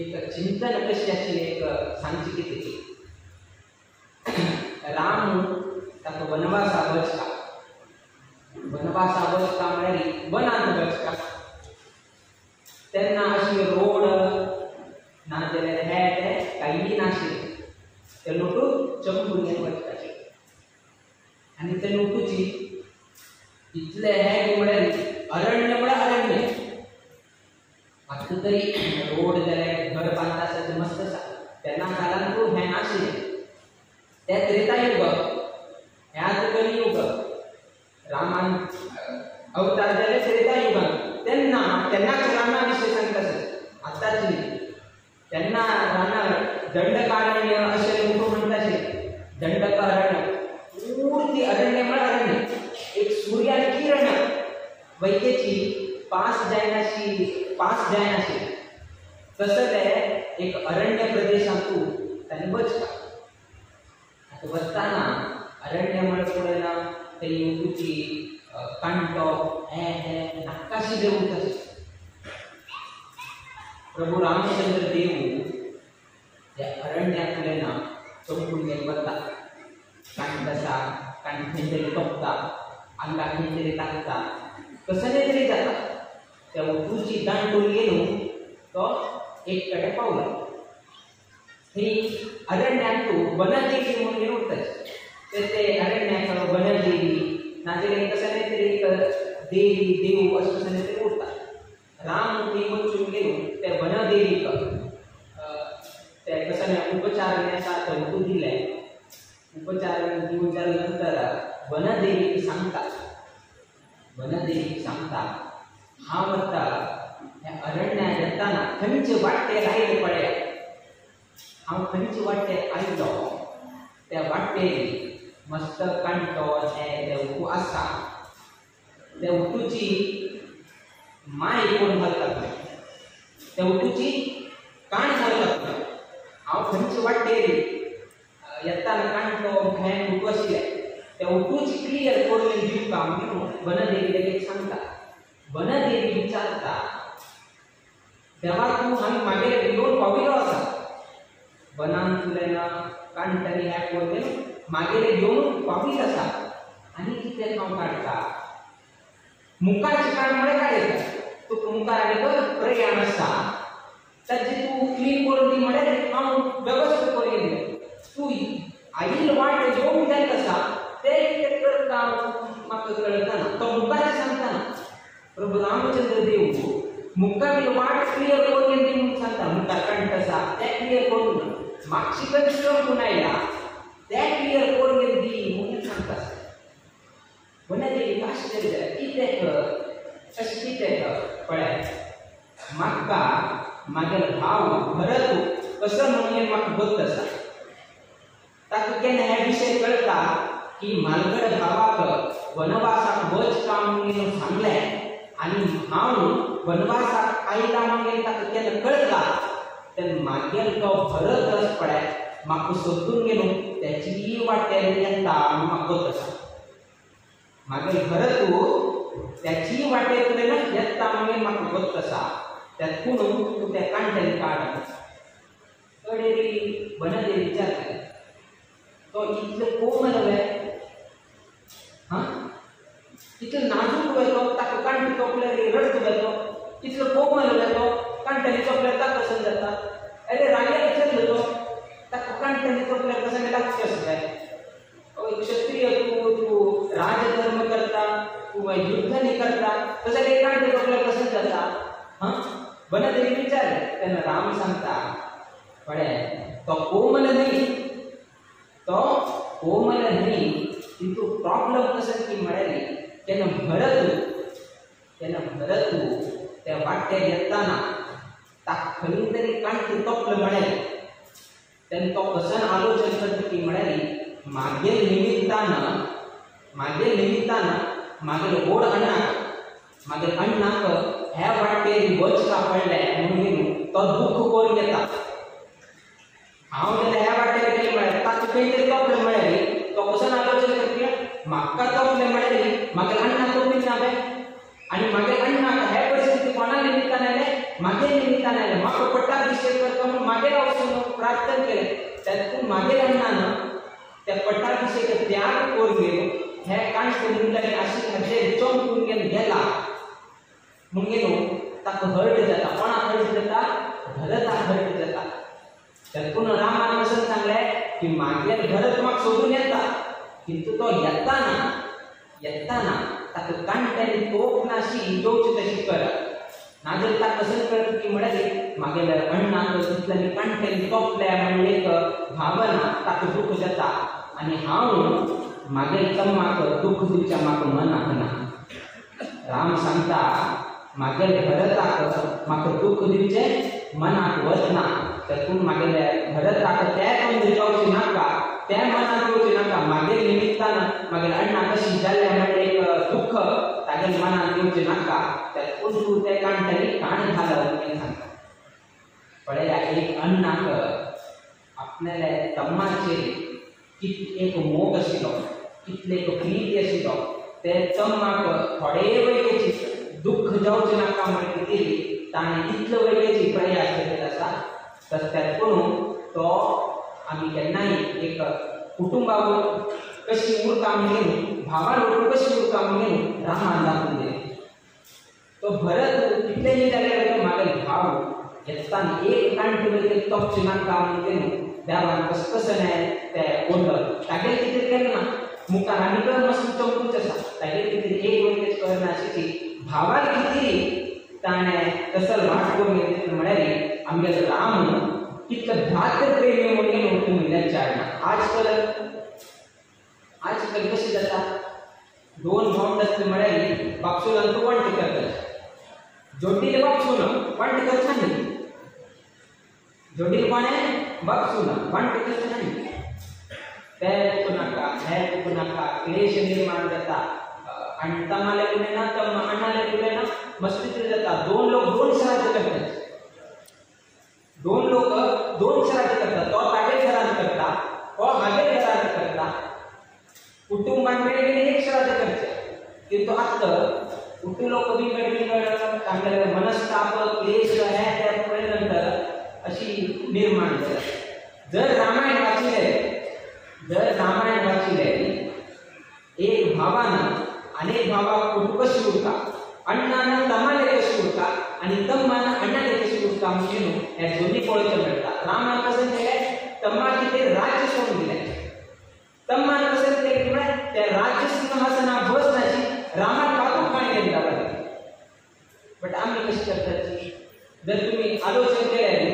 एक चिंतन कशी आशिल्ली एक सांगची कितें राम ताका वनवासा वचता म्हळ्यार वनांत वचता तेन्ना अशी रोड नाजाल्यार हे कांय नाशिल्ले ते लोटून चंपून घेवन वचपाचे आनी ते लोटूची इतले हे म्हळ्यार अरण्य म्हळ्यार अरण्य आतां तरी रोड जाल्यार घर बांदता आसा तें मस्त आसा तेन्ना काळांत तूं हें नाशिल्लें ते त्रेतायुग हे आतां कलियुग रामान अवतार जाले त्रेतायुगान तेन्नाच राना विशय सांगता सर आतांच न्ही तेन्ना रानार दंडकारण्य अशें लोक म्हणटाशे दंडकारण्य पूर्ती अरण्य म्हळ्यार अरण्य एक सूर्यान किरण वयतेची पास जायनाशी तसं ते एक अरण्य प्रदेशांत तूं तांणी वचता आतां वचताना अरण्य म्हळ्यार पळयना ते युगूची कांटो हे नाकाशी देवूं तशें प्रभू रामचंद्र देव त्या अरण्यात उलयना चंपून घेवन वता कांट आसा कांट खंय तरी तोपता आंगाक खंय तरी लागता कसले तरी जाता त्या वखदूची दांडून गेलो तो एक कडेन पावलो थंय अरण्यात तूं वनदेवी म्हणून येवताच ते अरण्याक वनदेवी नाजाल्यार कसले तरी देवी देव अशें कसले तरी उरता राम थंय वचून गेलो ते वनदेवीक ते कसले उपचार आसा थंय दिले वनदेवी सांगता हा वता ह्या अरण्यात येताना खंयचे वाटे राहिले पडे हांव खंयचे वाटे आयलो त्या वाटेरी मस्त कांटो ते उठू आसा त्या उठूची माय कोण घालतात त्या उठूची काण घालतात हांव खंयचे वाटेरी येताना कांटो फॅन उठू आशिल्ले त्या उठूची क्लियर करून दिवपाक म्हणून वनदेवी लगेच सांगता वनदेवी विचारता देवा तू आमी मागे येवन पाविलो आसा वनान तुवें कांटनी ह्या कोण मागे येवन पाविलो आसा आनी कितें हांव काडटा मुखारचे काण म्हळ्यार काय येता तुका मुखार आनी प्रयाण आसा ताजें तूं क्लीन करून दी म्हळ्यार हांव वेवस्था करून दिलें तूं आयिल्लो वाट येवंक जाय आसा ते कितें करता म्हाका कळना तो मुखार सांगता प्रभू रामचंद्र देव मुखार वाट क्लियर करून दी म्हणून सांगता मुखार कांट आसा ते क्लियर करून मागची कन्स्ट्रक्ट करून आयला ते क्लियर करून दी म्हणून सांगता वनदेवी आश्चर्य कितें अशें कितें पळय म्हाका म्हागेलो भाव भरत कसो म्हणून म्हाका बद्द आसा ताका केन्ना हे विशय कळटा की म्हालगड भावाक वनवासाक वच काम म्हणून सांगलें आनी हांव वनवासाक आयला म्हणून ताका केन्ना कळटा तेन्ना म्हागेलो तो भरत पळय म्हाका सोदून गेलो त्याची वाटेर येता आनी म्हाका बद्द आसा म्हागेलो भरत त्याची वाटेर येता म्हणून म्हाका बद्द आसा त्यातून तूं त्या कांटनी काड कडेरी वनदेवी विचारता तो इतलो कोमल हाँ इतलो नाजूक तो ताका कांटी तोपल्यार रडत तो इतलो कोमल तो कांटनी तोपल्यार ताका कसं जाता अरे राजा विचारलो तो ताका कांटनी तोपल्यार कसं जाता कशें जाय क्षत्रिय तूं राजधर्म करता तूं युद्ध नाही करता तसं ते कांटी तोपल्यार कसं जाता हाँ वनदेवी विचारले तेन्ना राम सांगता पळय तो कोमल न्ही किंतु प्रॉब्लम कसं की म्हळ्यार तेन्ना भरत त्या वाटेर येताना ताका खंय तरी कांटी तोपलो म्हळ्यार तेन्ना तो कसं आलोचन करता की म्हळ्यार मागे निमित्तान मागेलो व्हड अण्णाक ह्या वाटेर वचपाक पडलें म्हणून तो दुःख करून येता हांव जाल्यार ह्या वाटेर गेलें म्हळ्यार ताका खंय तरी तोपलें म्हळ्यार तो कसो आलोचन करता म्हाका तोपलें म्हळ्यार म्हागे अण्णा तोपीत ना बे आनी म्हागे अण्णाक हे परिस्थिती कोणा निमित्तान आयलें म्हागे निमित्तान आयलें म्हाका पट्टाभिशेक करता म्हणून मागेर वचून प्रार्थना केलें तातूंत मागेर अण्णान त्या पट्टाभिशेक त्याग करून गेलो हे कांट मुंडली आशिल्लें हाचेर चमकून गेला म्हूण गेलो ताका हर्ट जाता कोणाक हर्ट जाता भरताक हर्ट जाता तातूंत रामान कसं सांगलें की मागेर भरत म्हाका सोदून येता किंतु तो येताना ताका कांट्यानी तोप नाशी येवची तशी करप नाजाल्यार ताका कसं कळटा की म्हळ्यार मागेल्या अण्णाक तितल्यानी कांट्यानी तोपल्या म्हणून एक भावना ताका दूख जाता आनी हांव मागेल तम्माक दूख दिवचें म्हाका मनाक ना राम सांगता मागेल भरताक म्हाका दूख दिवचें मनाक वचना तातूंत मागेले भरताक तें जावचें नाका तें मनाक येवचें नाका मागेल निमित्तान मागेल अण्णा कशी जाल्लें म्हणून एक दुःख तागेल मनाक येवचें नाका तातूंत तूं तें कांटनी काण घालप म्हणून सांगता पळय एक अण्णाक आपणाले तम्माचेर एक मोग आशिल्लो कितले प्रीती आशिल्लो ते तम्माक थोडे वयलेची दुःख जावचें नाका म्हणून कितें ताणें इतलो वयलेची प्रयास केलेलो आसा तातूंत तो आमी केन्नाय एक कुटुंबाक कशी उरता म्हणून भावान वटून कशी उरता म्हणून रामान दाखोवन दिलें तो भरत कितलेंय जाल्यार म्हागे भाव येताना एक कांटी वयले तोपचें नाका म्हणून देवान कसं नाही ते बोललं तागेर कितें केलें ना मुखार आनी मस्त चमकूच आसा तागेर कितें एक वयलेच करना अशी भावाक कितें ताणें कसं वाट करून घेतली म्हळ्यार आमगेलो राम कितलो भ्रातृ प्रेमी म्हणून तुमी विचारना आजकाल आजकाल कशी जाता दोन भावंड असले म्हळ्यार बापसून तू वांट करता जोडीले बापसून वांट करता नाही जोडील कोणे बापसून वांट करता नाही त्या नाका हे नाका क्लेश निर्माण जाता आणि तमाले कुणे ना तम अण्णाले कुणे ना मस्ती जाता दोन लोक दोन शराब करतात दोन लोक दोन शराब करतात तो तागे शराब करता तो हागे शराब करता कुटुंबांकडे एक शराब करते किंतु आता कुटुंब लोक बिघड चांगले मनस्ताप क्लेश हे त्या नंतर अशी निर्माण जातात जर रामायण वाचिले एक भावानं अनेक भावा कशी उरता अण्णानं तमाले कशी उरता आणि तम्मानं अण्णाने कशी उरता म्हणून या दोन्ही पळोवचें मेळटा रामान कसं केलें तम्मा कितें राज्य सोडून दिलें तम्मान कसं केलें की म्हळ्यार त्या राज्य सिंहासना बसण्याची रामान बाजूक काणी घेतला बरं बट आम्ही कशी करताची जर तुम्ही आलोचन केलें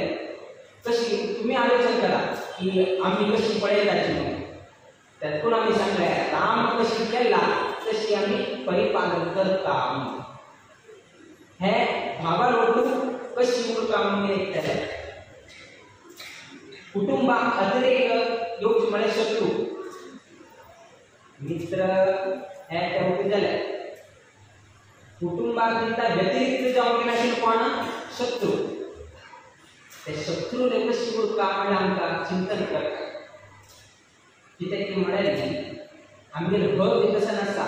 कशी तुम्ही आलोचन करा की आम्ही कशी पळयताची म्हणून त्यातून आम्ही सांगले राम कशी केला तशी आम्ही परिपालन करता हे भावा लोटून कशी उरता म्हणून एक केलें कुटुंबा अतिरेक येवचे म्हळ्यार शत्रू मित्र हे तेवढे जाले कुटुंबाकरिता व्यतिरिक्त जावंक नाशिल्लो कोण शत्रू ते शत्रूले कशी उरता म्हळ्यार आमकां चिंतन करता कितें की म्हळ्यार आमगेलो भव विकसन आसा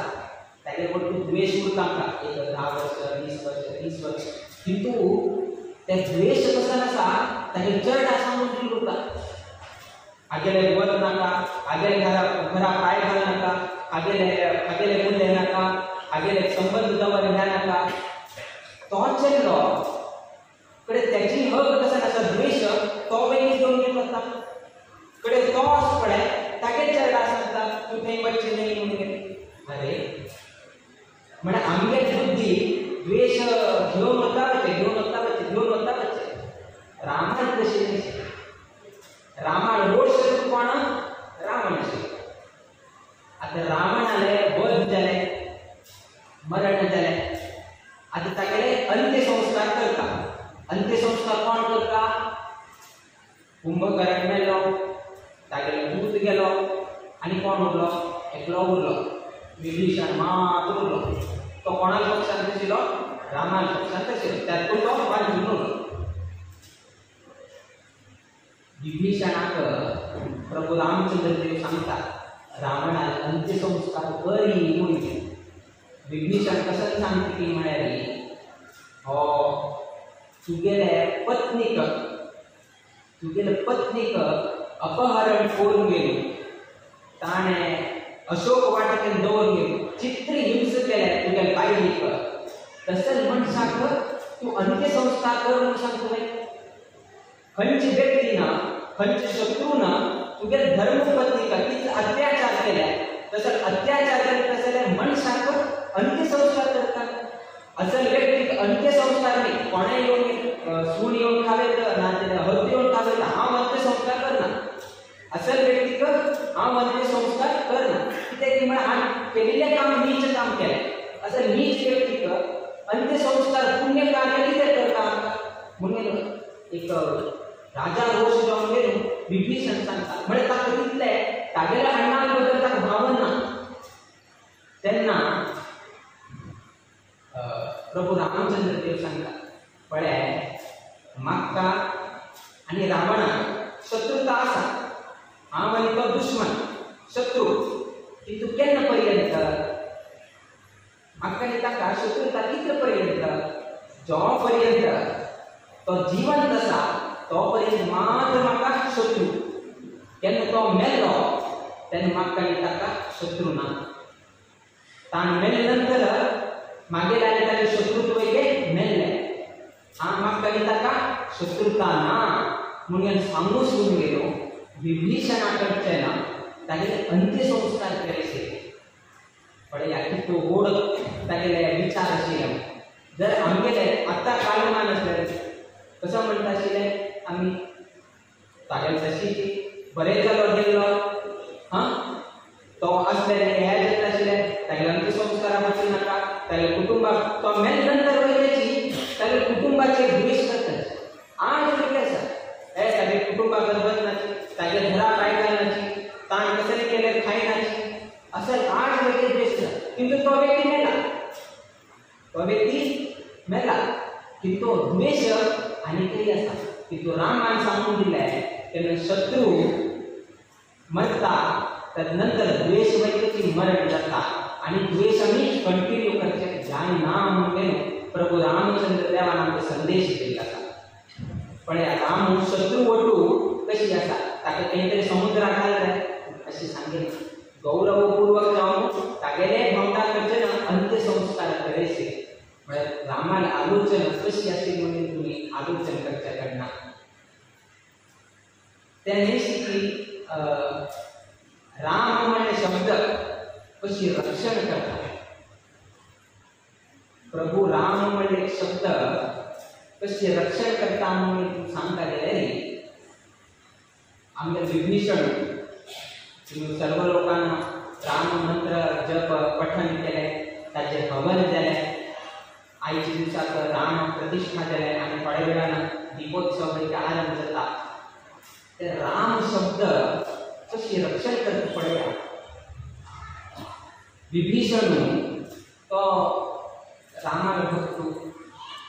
तागे बरोबर द्वेष उरता आमकां एक 10 वर्ष 20 वर्ष 30 वर्ष किंतु ते द्वेष कसं आसा तागे चड आसा म्हणून उरता आगेले वर नाका आगेले घरा पाय घाल नाका आगेले मुले नाका आगेले संबंध दवर घ्या नाका तो चल्लो कडे त्याची हक कसं आसा द्वेष तो वेगळी घेऊन गेलो होता कडे तो असं पडे तागे चड आसा तू थंय बच्चे नाही म्हणून अरे म्हणजे आमगे बुद्धी द्वेष घेऊन वता बच्चे रामायण कशी रामायण रोड शत्रू कोण रावण आता रावणाले वध जाले मरण जाले आता तागेले अंत्यसंस्कार करता अंत्यसंस्कार कोण करता कुंभकर्ण मेलो तागेले दूत गेलो आणि कोण उरलो एकलो उरलो विभीषण मात्र उरलो तो कोणाच्या पक्षांत आशिल्लो रामाच्या पक्षांत आशिल्लो त्यातून तो वांचून उरलो विभीषणाक प्रभू रामचंद्र देव सांगतात रावणाक अंत्यसंस्कार करी म्हणून विभीषण कसं सांगता की म्हळ्यार हो तुगेले पत्नीक अपहरण करून गेलो ताणे अशोक वाटिकेन दवरून गेलो चित्र हिंस केले तुगेले बायलेक तसंच मनशाक तू अंत्यसंस्कार कर म्हणून सांगतले खंयची व्यक्तीन खंयच्या शत्रून तुगे धर्मपत्नीक कितले अत्याचार केले तसंच अत्याचार करीत असलेल्या मनशाक अंत्यसंस्कार करतात असल व्यक्तीक अंत्यसंस्कार नाही कोणे येऊन सून येऊन खावेत ना हत्ती येऊन खावेत हांव अंत्यसंस्कार करना असल व्यक्तीक हांव अंत्यसंस्कार करना कित्याक की म्हळ्यार हांवें केल्लें काम नीच काम केलें असल नीच व्यक्तीक अंत्यसंस्कार पुण्य कार्य कितें करता आमकां म्हणून एक राजा रोष जावन गेलो विभीषण सांगता म्हळ्यार ताका तितलें तागेल्या अण्णा बद्दल ताका भावन ना तेन्ना प्रभू रामचंद्र देव सांगता पळय म्हाका आनी रावणाक शत्रुता आसा हांव आनी तो दुश्मन शत्रू किंतु केन्ना पर्यंत म्हाका आनी ताका शत्रुता कितले पर्यंत जो पर्यंत तो जिवंत आसा तो पर्यंत मात्र म्हाका शत्रू केन्ना तो मेल्लो तेन्ना म्हाका आनी ताका शत्रू ना ताण मेल्ले नंतर मागीर आनी ताचे शत्रुत्व मेल्ले म्हाका आनी ताका शत्रुता ना म्हणून सांगून सोडून गेलो विभीषणा कडच्यान तागेले अंत्यसंस्कार केले पण याची तो गोड तागेले विचार आशिल्ले जर आमगेले आतां काळमान आसले कसं म्हणटा आशिल्ले आमी तागेले तशी बरें जालो गेल्लो तो असल्याने ह्या जत आशिल्ले तागेले अंत्यसंस्कारा वचूं नाका तागेले कुटुंबाक तो मेल नंतर वयल्याची तागेले कुटुंबाचे द्वेष करता आज कितें आसा हे तागे कुटुंबाक बदनाची तागे घरा पायनाची ताण कसले केले खायनाची असल आज वयले द्वेष किंतु तो व्यक्ती मेला तो व्यक्ती मेला की तो द्वेष आणि काही असा की तो रामान सांगून दिलाय तेन्ना शत्रू मरता तदनंतर द्वेष वयल्याची मरण जाता आणि द्वेष आमी कंटिन्यू करचे जायना म्हणून प्रभू रामचंद्र देवान आमकां संदेश दिला आसा पण राम शत्रू वटू कशी आसा ताका खंय समुद्राक घालता अशी सांगेल गौरवपूर्वक जावन तागेले भोवता करचे ना अंत्यसंस्कार करायचे म्हळ्यार रामान आलोचना कशी आशिल्ली म्हणून तुमी आलोचन करचे कडना तेणे की राम म्हणले शब्द कशी रक्षण करता प्रभू राम म्हणले शब्द कशी रक्षण करता म्हणून सांगता गेले आमचे विभीषण सर्व लोकांना राम मंत्र जप पठण केले ताचे हवन जाले आयच्या दिसाक राम प्रतिष्ठा जाले आणि थोड्या वेळान दीपोत्सव आरंभ जाता ते राम शब्द कशी रक्षण करता पडया विभीषण तो रामाला भक्त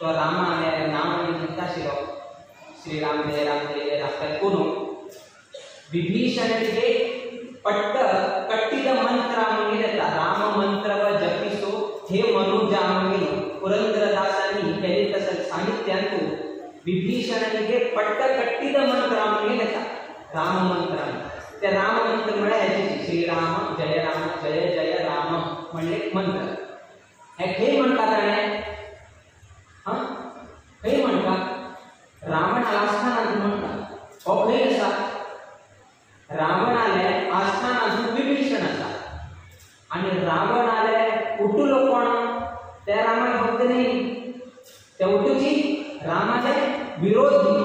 तो रामाले नाव घेता आशिल्लो श्रीराम जय राम जय जय राम कोण विभीषणाचे पट्ट कट्टिद मंत्र म्हणून येता राम मंत्र व जपिसो हे मनुजा म्हणून पुरंदरदासांनी केले तसं साहित्यांतू विभीषणाचे पट्ट कट्टिद मंत्र म्हणून येता राम मंत्र ते राम मंत्र म्हळ्यार श्रीराम जय जय राम म्हणले मंत्र हे खंय म्हणटा ताणें खंय म्हणटा रावणाला आस्थानांत म्हणटा हो खंय आसा रावणाले आस्थानांत विभीषण आसा आणि रावणाले उठुलो कोण ते रामाक भक्त न्ही ते उठुची रामाचे विरोधी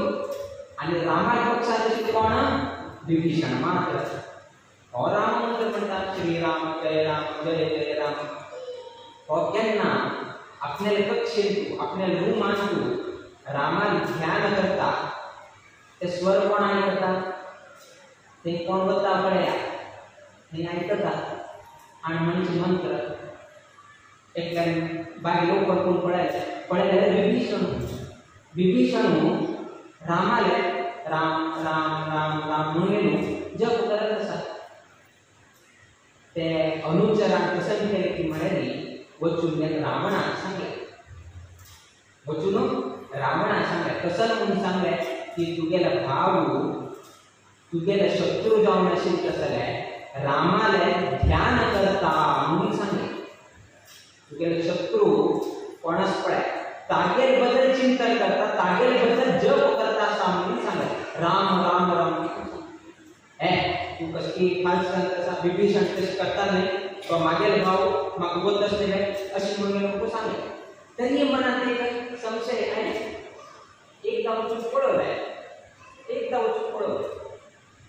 आणि रामाक पक्षाचे कोण विभीषण मात्र हो राम मंत्र म्हणटा श्रीराम जय जय राम हो केन्ना आपल्याला कक्षेंतू आपल्याला रूमांतू रामान ध्यान करता ते स्वर कोणाने करता ते कोण वता पळया हे आयकता आणि म्हणजे मंत्र एकल्यान बाय लोक कोण पळयले विभीषण रामाले राम राम राम राम म्हणून जप करत आसा ते अनुचरान कसं केले की म्हळ्यार वचून रावणाक सांगले वचून रावणाक सांगले कसं म्हणून सांगले की तुगेला भाव तुगेला शत्रू जावन आशिल्ले जाल्यार रामाले ध्यान करता म्हणून सांगले तुगेले शत्रू कोण आसा पळय तागेले बद्दल चिंतन करता तागेले बद्दल जप करता असा म्हणून सांगले राम राम राम हे तू कशी फाल्स करता विभीषण तशी करता नाही तो मागेल भाव म्हाका बोलत आसलेले अशी म्हणून नको सांगले तरी मनात एक संशय आहे एकदा वचून पळवलें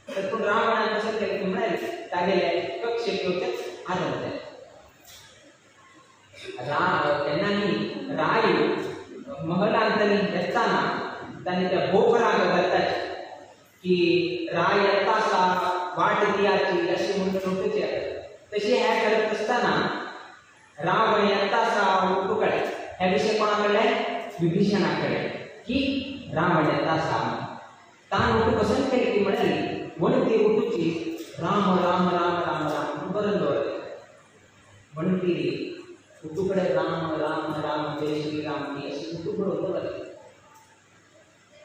तर पूण रावणान कसं केलें की म्हळ्यार तागेले कक्षेक येवचें आरंभ जालें तेन्ना राय महलांतनी येताना तांणी त्या भोपराक घालताचे की राय येता आसा वाट दियाची अशी म्हणून उठचे तशी हे करत असताना रावण येता आसा उठूकडे हे विशय कोणा कळ्ळे विभीषणा कळ्ळे की रावण येता आसा तान उठूक कसं केलें की म्हळ्यार वणटी उठूची राम राम राम राम राम बरं दवरलें वणटी उठूकडे राम राम राम जय श्रीराम ही अशी उठूक दवरलें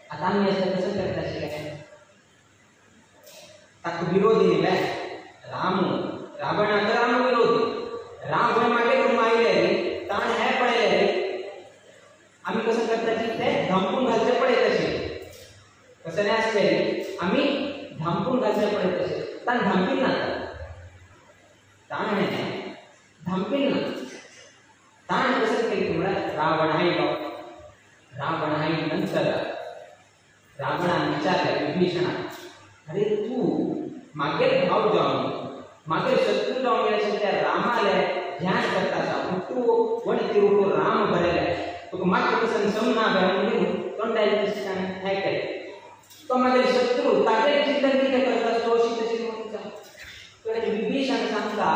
आता आमी असं कसं करता आशिल्ले ताका विरोधी न्ही रावणाक राम विरोधी रावण मागे करून आयले ताण हे पळयले आमी कसं करता ते धांपून घालचे पळय तशें कसं नाही आसले आमी धांपून घालचे पळय तशें ताण धांपील ना ताण धांपील ना ताण कसं केलें म्हळ्यार रावण आयलो नंतर रावणान विचारलें विभीषणाक अरे तू मागेर भाव जावन मागे शत्रु जाऊन गेल्याच्या त्या रामाला ध्यान करता तू वणती रूप राम भरेला तो मात्र कसं समना म्हणजे तोंडाला दिसताना काय काय तो मागे शत्रू ताजे चिंतन किती करता तो तशी म्हणता तो विभीषण सांगता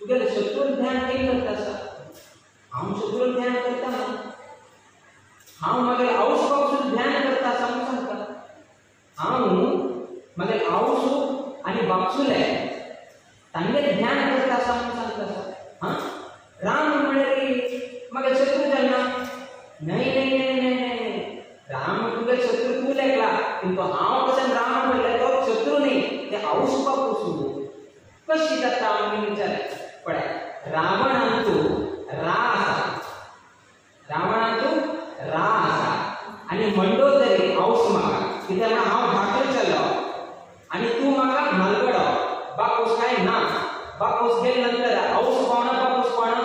तुझ्या शत्रू ध्यान नाही करता हम शत्रू ध्यान करता हां मागे औष पासून ध्यान करता सांगता हां मागे औष आणि बापसुले तांगे ध्यान करता सांगता हां राम म्हणे मग शत्रू झाला नाही नाही नाही नाही राम तुझे शत्रू तू लागला किंतु हाव कसं राम म्हणलं तो शत्रू नाही ते औष पासून कशी जाता आम्ही विचार पडा रावणांतू रासा आणि मंडोदरी औष मागा की त्यांना हाव भाकर चाललो आणि तू मागा मालगड बापूस काय ना बापूस गेल्यानंतर औष पावणा बापूस पावणा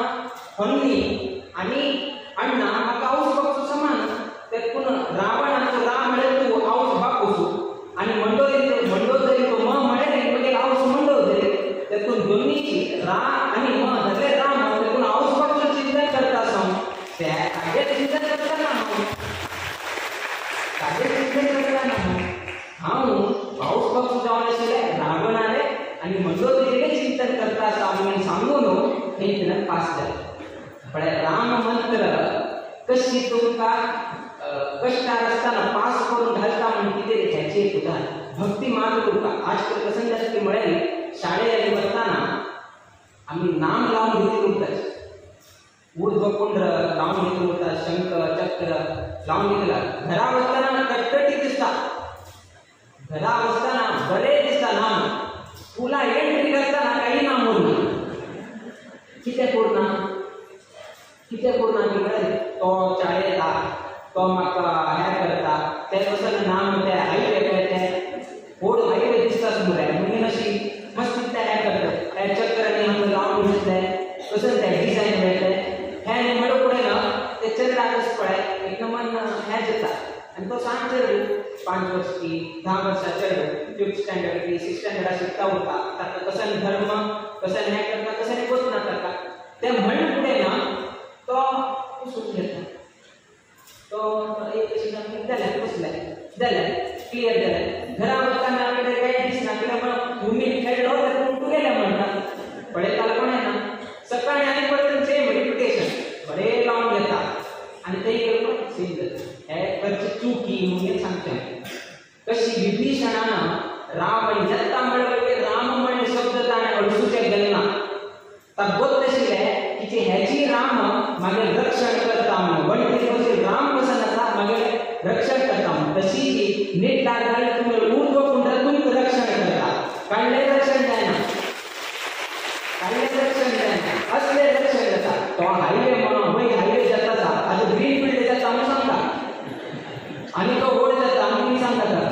हन्नी आणि अण्णा माका औष बापूस समान ते पुन्हा रावणांतू राम म्हणे तू औष बापूस आणि मंडोदरी तो म म्हणे म्हणजे औष मंडोदरी त्यातून दोन्हीची रा आणि म धरले राम त्यातून औष बापूस चिंतन करता सांग त्या कागद चिंतन करता ना कागद चिंतन करता ना हां औष बापूस जाऊन असेल रावणाने आणि मंडोदरीने चिंतन करता सांगून सांगून हे तिनं पास झालं पण राम मंत्र कशी तुमका कष्टार असताना पास करून घालता म्हणते ते ह्याचे एक उदाहरण भक्ती मार्ग तुमका आजकाल प्रसंग असते मिळाली शाळेत बसताना आम्ही नाम लावून घेतले होतात ऊर्ध्वकुंड लावून घेतलं होता शंख चक्र लावून घेतला घरा बसताना कटकटी दिसतात घरा बसताना बरे दिसता नाम तुला एंट्री करताना काही नाम बोलणार किती पूर्ण तो शाळेत तो म्हाका हें करता ते कसं नाम ते हायवे करते व्हड हायवे दिसता समोर म्हणून अशी मस्त ते हें करता हे चक्रांनी आमकां लावून घेतले कसं ते डिझायन मेळटले हें म्हणून पुढे ना ते चंद्राकच पळय एक मन हें जाता आणि तो सांग चढ 5 वर्ष की 10 वर्षा चढ 5th स्टँडर्ड की 6th स्टँडर्ड शिकता होता ताका कसं धर्म कसं हें करता कसं बोध ना करता ते म्हणून पुढे ना तो सुट घेता तो एक शिक्षण झालं बसलाय क्लिअर झालं घरा बसताना आपल्याकडे काही दिसना किंवा भूमी खेळलो तर तू गेल्या म्हणतात बडे कल्पना आहे ना सकाळी आणि परत सेम रिपिटेशन बडे लावून घेतात आणि ते करून सेम जातं हे करची चुकी म्हणून सांगते कशी विभीषणानं राम जत्ता म्हणले राम म्हणणे शब्द त्याने अडसूच्या गणना तब्बत तशी आहे की ते ह्याची राम मागे रक्षण करता म्हणून वणती म्हणजे राम कसं नका मागे रक्षण करता म्हणून तशी की नीट लागले तुम्ही ऊर्ध्वकुंडातून रक्षण करता काढले रक्षण द्या ना असले रक्षण देतात तो हायवे म्हणून वय हायवे जाता आता ग्रीन फील्ड जाता म्हणून सांगता आणि तो रोड जाता म्हणून सांगता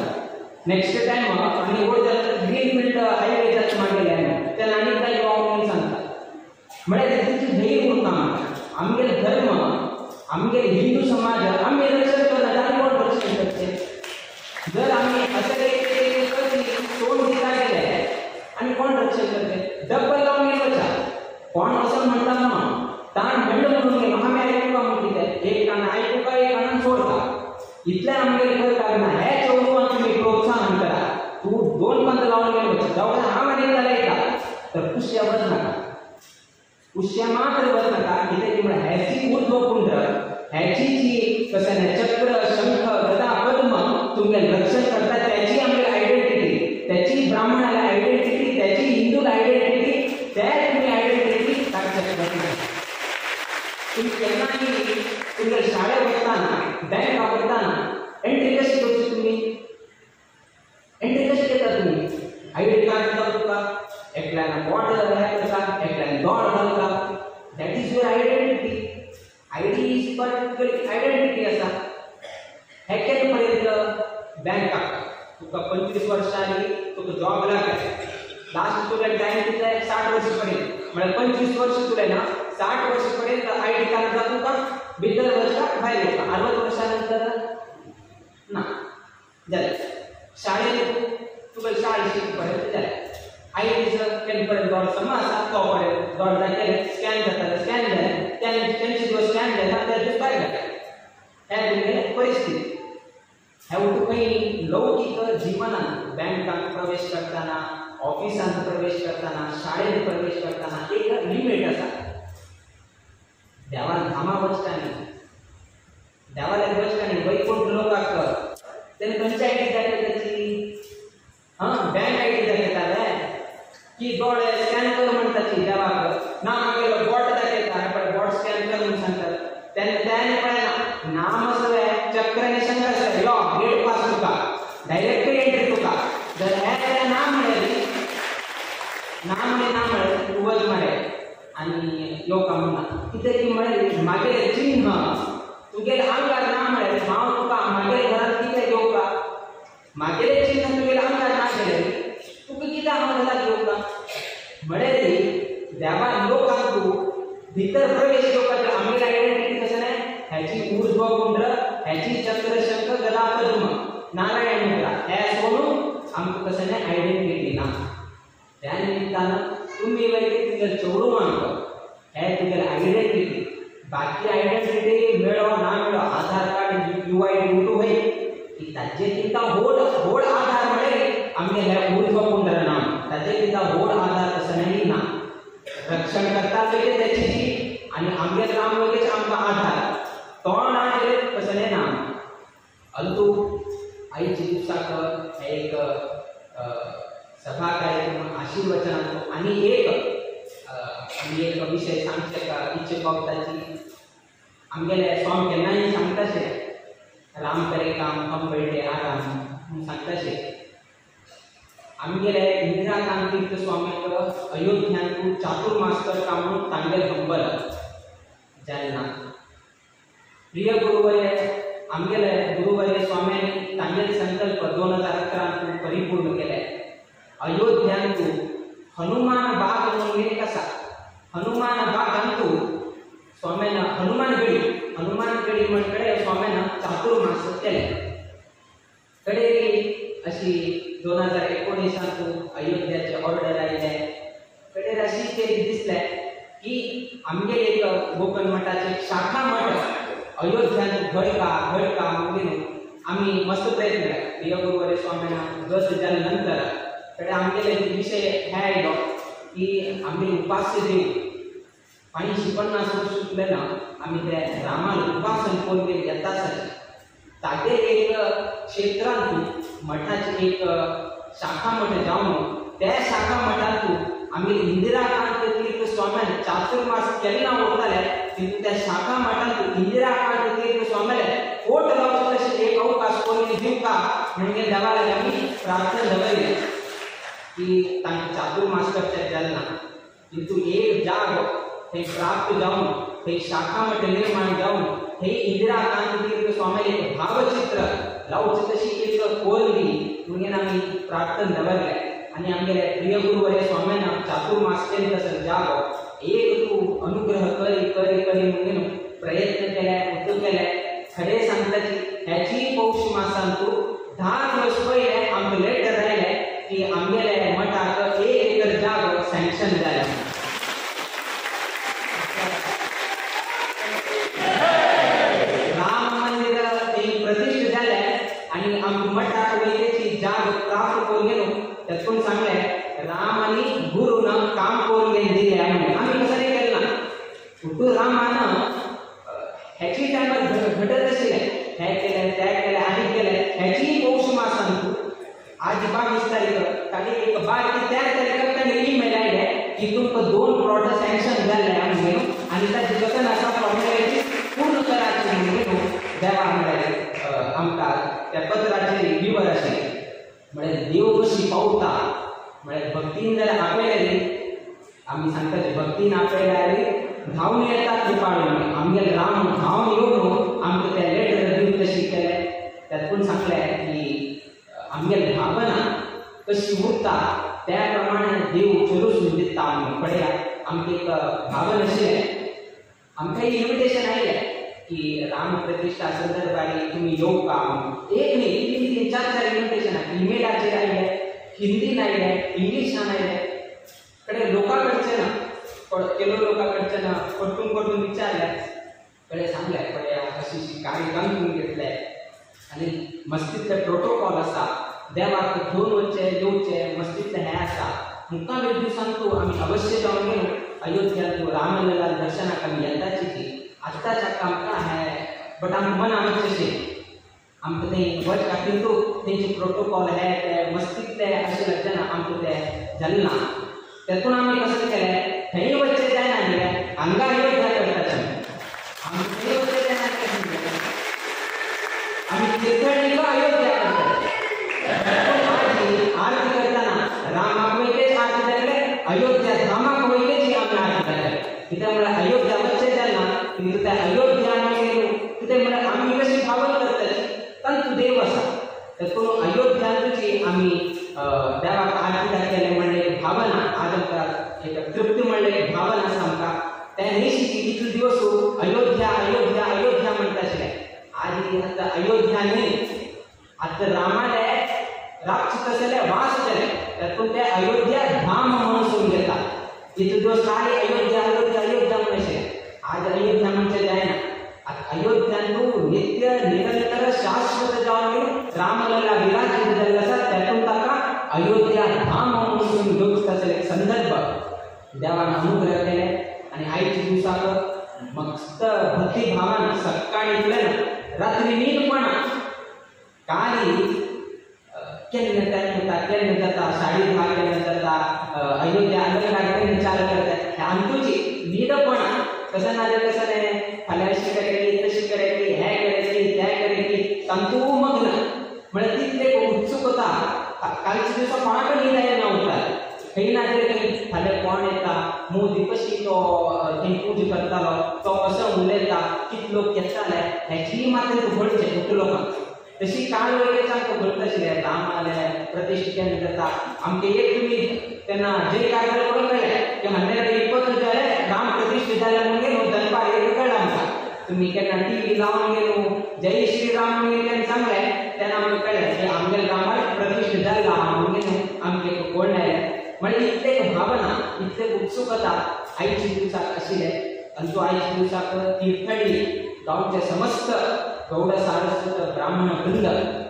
नेक्स्ट टाइम आणि रोड जाता ग्रीन फील्ड हायवे जात मागेले आहे त्याला आणि काही म्हणून सांगता म्हणजे त्याची धैर्य होता आमगे धर्म आमगे हिंदू समाज आम्ही रक्षण करणार आणि कोण रक्षण करते जर आम्ही असं काही तोंड दिला गेले आणि कोण रक्षण करते डब्बल लावून गेलो कोण असं म्हणतात ना ताण म्हणलं म्हणून आम्ही ऐकू का म्हणते एक कान ऐकू का एक कान सोडता इथल्या आमगे कर लागणार हे चौथं तुम्ही प्रोत्साहन करा तू 2 पंत लावून गेलो जाऊ हा मध्ये झाला येतात तर पुष्यावर नका पुष्या मात्र बस नका इथे तुम्हाला ह्याची ऊर्ध्वकुंड ह्याची जी कसं चक्र शंख गदा पद्म तुम्ही रक्षण करता त्याची आमची आयडेंटिटी त्याची ब्राह्मणाला आयडेंटिटी त्याची हिंदू आयडेंटिटी त्या तुम्ही आयडेंटिटी तुम्ही केव्हाही तुम्ही शाळेत बसताना बँक वापरताना एंट्री कशी करतो तुम्ही एंट्री कशी करता तुम्ही आयडेंटी कार्ड दाखवता एकल्यानं बॉटल करता एकल्यानं दौड घालता that is your identity ID is particular identity असा हे केले पर्यंत बँका तुका 25 वर्षांनी तुका जॉब लागला लास्ट तुला टाइम किती आहे 60 वर्षापर्यंत म्हणजे 25 वर्ष तुला ना 60 वर्षापर्यंत आयडी कार्ड दाखवू का भीतर वर्षात बाहेर येतो 60 वर्षानंतर ना झालं शाळेत तुका 40 पर्यंत जाले आयडीचं केले पर्यंत दोड समासा तो पर्यंत दोड केले स्कॅन जाता स्कॅन झाले त्यांची जो स्कॅन झाला त्याचे काय झाले हे तुमगे परिस्थिती हे उठू काही लौकिक जीवनात बँकात प्रवेश करताना ऑफिसात प्रवेश करताना शाळेत प्रवेश करताना एक लिमिट असा देवान धामा वचताना देवाला वचताना वैकुंठ लोकाक त्याने खंयची आयडी दाखयताची बँक आयडी दाखयताले की दोळे स्कॅन कर म्हणटाची देवाक ना मागेलो बोट दाखयता पण बोट स्कॅन कर म्हणून सांगतात त्याने पळयना नाम असवे चक्र निशंक असवे यो गेट पास तुका डायरेक्ट एंट्री तुका जर हे नाम मिळेल नाम मिळेल उगज मारे आणि योका म्हणा कितें ती म्हळें मागे चिन्ह तुगेले आंगार ना म्हळें हांव तुका मागे घरांत कितें घेवका मागेले चिन्ह तुगेले आंगार ना केलें तुका कितें हांव घरांत घेवका म्हळें ती देवान लोकांक तूं भितर प्रवेश घेवपाक आमगे आयडेंटिटी कशें न्हय ह्याची ऊर्ध्व कुंड ह्याची चक्रशंख गदा पद्म नारायण मुद्रा हे सोडून आमकां कशें न्हय आयडेंटिटी ना त्या निमित्तानं तुम्ही वैयक्तिक चोरू मानतो हे तुगेले आयडेंटिटी बाकी आयडेंटिटी मेळो ना मेळो आधार कार्ड यूआयडी उठू होई की ताजे किंता होड आधार म्हळे आमगे हे ऊर्ध्व कुंड नाम ताजे किंता होड आधार कसं नाही ना रक्षण करता वेगळे त्याची जी आणि आमगे नाम वेगळेच आमका आधार तो ना कसं नाही ना अलतू आईची दिवसाक एक सभा कार्यक्रम आशीर्वचनाचो आणि एक विषय सांगचे का इच्छे भक्ताची आमगेले स्वामी केन्नाय सांगताशे राम करे काम हम बैठे आराम म्हणून सांगताशे आमगेले इंदिराकांत तीर्थ स्वामीक अयोध्यान चातुर्मास्कर काम म्हणून तांगेल हंबल जालना प्रिय गुरुवर्य आमगेले गुरुवर्य स्वाम्यांनी तांगेल संकल्प 2011 परिपूर्ण केले अयोध्यान हनुमान बाग म्हणून एक आसा हनुमान बागांतू स्वाम्यान हनुमान गडी म्हणकडे स्वाम्यान चातुर्मास केले कडेरी अशी 2019 अयोध्याचे ऑर्डर आयले कडेर अशी ते दिसले की आमगे एक गोकर्ण मठाचे शाखा मठ अयोध्यान घडका म्हणून आम्ही मस्त प्रयत्न केला प्रिय गुरुवर्य स्वाम्यान गत जाल्या नंतर कडे आमगेले विषय हे आयलो की आम्ही उपास्य देव 50-50 वर्ष सुटलेला आम्ही त्या रामान उपासन कोण येतात तागे एक क्षेत्रांतून मठाची एक शाखा मठ जाऊन त्या शाखा मठातून आम्ही इंदिराकांत तीर्थ स्वाम्यान चातुर्मास केन्ना वताले तितून त्या शाखा मठातून इंदिराकांत तीर्थ स्वाम्याले फोट लावचे तशें एक अवकाश कोणी दिवका म्हणजे देवाला आम्ही प्रार्थना दवरली की तांकां चातुर्मास करचे जालना किंतु एक जाग हे प्राप्त जाऊन हे शाखा मठ निर्माण जाऊन हे इंदिराकांत तीर्थ स्वामी एक भावचित्र लावचे तशी एक कोरली म्हणून आम्ही प्रार्थना दवरले आणि आमगेले प्रिय गुरुवर्य स्वाम्यांना चातुर्मास केले तसं जाग एक तू अनुग्रह करी म्हणून प्रयत्न केले उद्योग केले खडे सांगताची ह्याची पौष मासांतू 10 दिवस पहिले आमकां लेटर आयले की आमगेले मठाक 1 एकर जाग सँक्शन जाल्या राम मंदिर प्रतिष्ठित झाले आणि आमच्या मठाक वेगळी जाग प्राप्त करून गेलो त्यातून सांगले राम आणि गुरुनं काम करून दिले आम्ही कसं नाही केलं ना कुठं रामानं ह्याची टायमार घडत असेल हे केले त्या केले आणि केले ह्याची पौष मासांतू आज 22 तारीख काली एक बार की त्या तारखेला ईमेल आयले की तुमकां 2 प्लॉट सँक्शन झाले आमगे आणि त्याची कसं असा फॉर्मॅलिटी पूर्ण करायची म्हणून देवा आमकां त्या पत्राचे विवर आशिल्ले म्हळ्यार देव कशी पावता म्हळ्यार भक्तीन जाल्यार आपयले आमी सांगता भक्तीन आपयल्यार धांवन येतात कृपाळून आमगे राम धांवन येवन आमकां ते लेटर दिवन तशी केले त्यातून सांगले की आमगे भावना कशी उरता त्या प्रमाणे देव चलून दिता आमी पळया आमकां एक भावना आशिल्ले आमकां इन्विटेशन आयले की राम प्रतिष्ठा संदर्भात तुम्ही येऊ का एक नाही 3-4 इन्विटेशन ईमेलाचेर आयले हिंदी नाही आहे, इंग्लिश नाही आहे. कडे लोकांकडचे ना केलो लोकांकडचे ना कटून विचारल्या कडे सांगल्या कडे अशी कार्यक्रम करून घेतलाय आणि मस्तीतले प्रोटोकॉल असा देवाक घेऊन वचचे येवचे मस्तीतले हे असा. मुक्कामी दिवसांतू आम्ही अवश्य जाऊन गेलो अयोध्यातू रामलला दर्शनाक आम्ही येताची ती आत्ताच्या काम का आहे बट आम मन आमचे आमचं ते वच काढतो त्यांचे प्रोटोकॉल आहे ते मस्तीतले असे लक्षण आमचं ते जलना त्यातून आम्ही कसं केलंय हे वच्चे जाय ना अंगा अयोध्या करतात आम्ही वच्चे जाय ना आम्ही तीर्थळी अयोध्या करतात आरती करताना रामाक वैकेच आरती झाले अयोध्या धामाक वैकेची आम्ही आरती झाले त्यामुळे अयोध्या वच्चे जाय ना तिथे अयोध्या आम्ही गेलो तिथे मला आम्ही कशी भावना करतात तंतु देव असा त्यातून अयोध्याची आम्ही देवाक आरती केले म्हणले भावना आज एक तृप्ती म्हणले भावना सांगता त्या दिवशी किती दिवस अयोध्या अयोध्या अयोध्या म्हणता आज आता अयोध्या नाही आता रामाला राक्षस असले वास झाले त्यातून त्या अयोध्या धाम म्हणून सोडून घेतात किती दिवस काय अयोध्या अयोध्या अयोध्या म्हणायचे आज अयोध्या म्हणजे जाय ना अयोध्यानु नित्य निरंतर शाश्वत जाऊन रामलला विराजित झाले असतात त्यातून ताका अयोध्या धाम म्हणून घेऊन असलेले संदर्भ देवाने अनुग्रह केले आणि आईच्या दिवसात मस्त भक्ती भावानं सकाळी उठलं रात्री नीटपणा काली केलं जाता साडी घालून जाता अयोध्या अलग चाल करतात आमची नीटपणा कसं नाही कसं नाही फलाशी करायची तशी करायची हे करायची त्या करायची तंतू मग्न म्हणजे तिथले उत्सुकता कालच्या दिवसा कोणाकडे लिहिला नव्हता काही नाही काही फाल्या कोण येता मोदी कशी तो ते पूजा करतालो तो असं उलयता किती लोक येताले ह्याची मात्र तू घडचे खूप लोकांक तशी काळ वगैरे सांगतो घडत आशिल्ले रामाले प्रतिष्ठेन जाता आमके एक तुम्ही त्यांना जे कार्य करून कळले की म्हणले 20 जाले राम प्रतिष्ठित झाल्या म्हणजे दरबार एक कळला आमचा तुम्ही केन्ना टीव्ही लावून गेलो जय श्रीराम म्हणून सांगले त्यांना आम्ही कळलं की आमगे रामाला प्रतिष्ठित झाला म्हणून आमके कोण नाही म्हणजे इतके भावना इतके उत्सुकता आईची दिवसाक आशिल्ले आणि तो आईच्या दिवसाक तीर्थळी गावचे समस्त गौड सारस्वत ब्राह्मण वृंद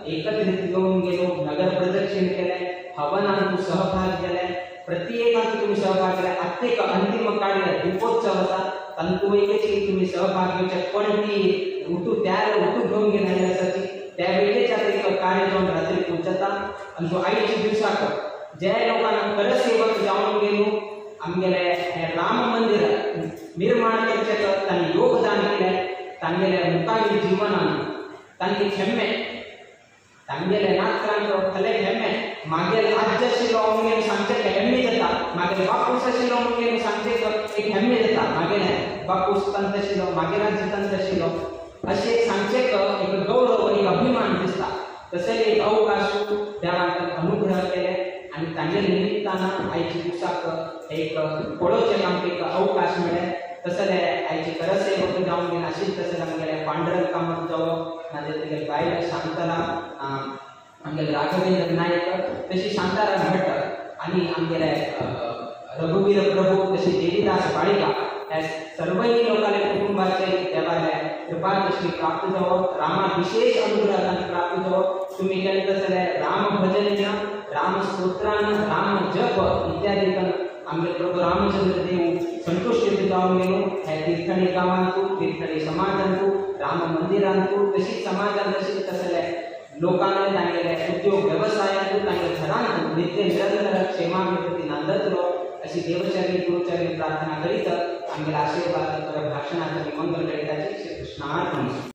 एकत्रित घेऊन गेलो नगर प्रदक्षिण केले हवनांतू सहभाग केले प्रत्येकांतू तुम्ही सहभाग केला प्रत्येक अंतिम कार्य दीपोत्सवाचा तंतुवैकेची तुम्ही सहभाग घेऊचे पण ती उठू त्याला उठू घेऊन गेली असाची त्यावेळेच्या एक कार्य जाऊन रात्री पोचता आणि तो आईच्या दिवसाक ज्या लोकांना करसेवक जाऊन गेलो आमगेले राम मंदिर निर्माण करचे त्यांनी योगदान केले तांगेले मुखावी जीवनान तांगे हेम्मे तांगेले नात्रांचो खले हेम्मे मागेल राज्य आशिल्लो म्हणून सांगचे हेम्मे जाता मागेल बापूस आशिल्लो म्हणून सांगचे एक हेम्मे जाता मागेले बापूस तंत आशिल्लो मागे राज्य तंत आशिल्लो अशे सांगचे एक गौरव एक अभिमान दिसता तसे एक अवकाश देवान अनुग्रह केले आणि तांगे निमित्तानं आईची दिवसाक एक पळोवचे काम एक अवकाश मेळ्ळे तसले आईची करसेवक जाऊन गेले आशिल्ले तसले आमगेले पांडुरंग कामत जावो नाजाल्यार तेगे बायल शांतला आमगेले राघवेंद्र नायक तशी शांताराम भट्ट आणि आमगेले रघुवीर प्रभू तशी देवीदास बाळिका ह्या सर्वही लोकांले कुटुंबाचे देवाले कृपा दृष्टी प्राप्त जावो रामा विशेष अनुग्रह प्राप्त जावो तुम्ही केले तसले राम भजन राम स्तोत्रान राम जप इत्यादी आमगे प्रभू रामचंद्र देव संतुष्ट जाऊन गेलो ह्या तीर्थळी गावांतू तीर्थळी समाजांतू राम मंदिरांतू तशीच समाजांत तशीच तसले लोकांना तांगेले उद्योग व्यवसायांतू तांगे घरांतू नित्य निरंतर क्षेमाभिवृद्धी नांदतलो अशी देवचरणी गुरुचरणी प्रार्थना करीत आमगेले आशीर्वाद भाषणाचे मंगल करीताची श्री कृष्णार्पण.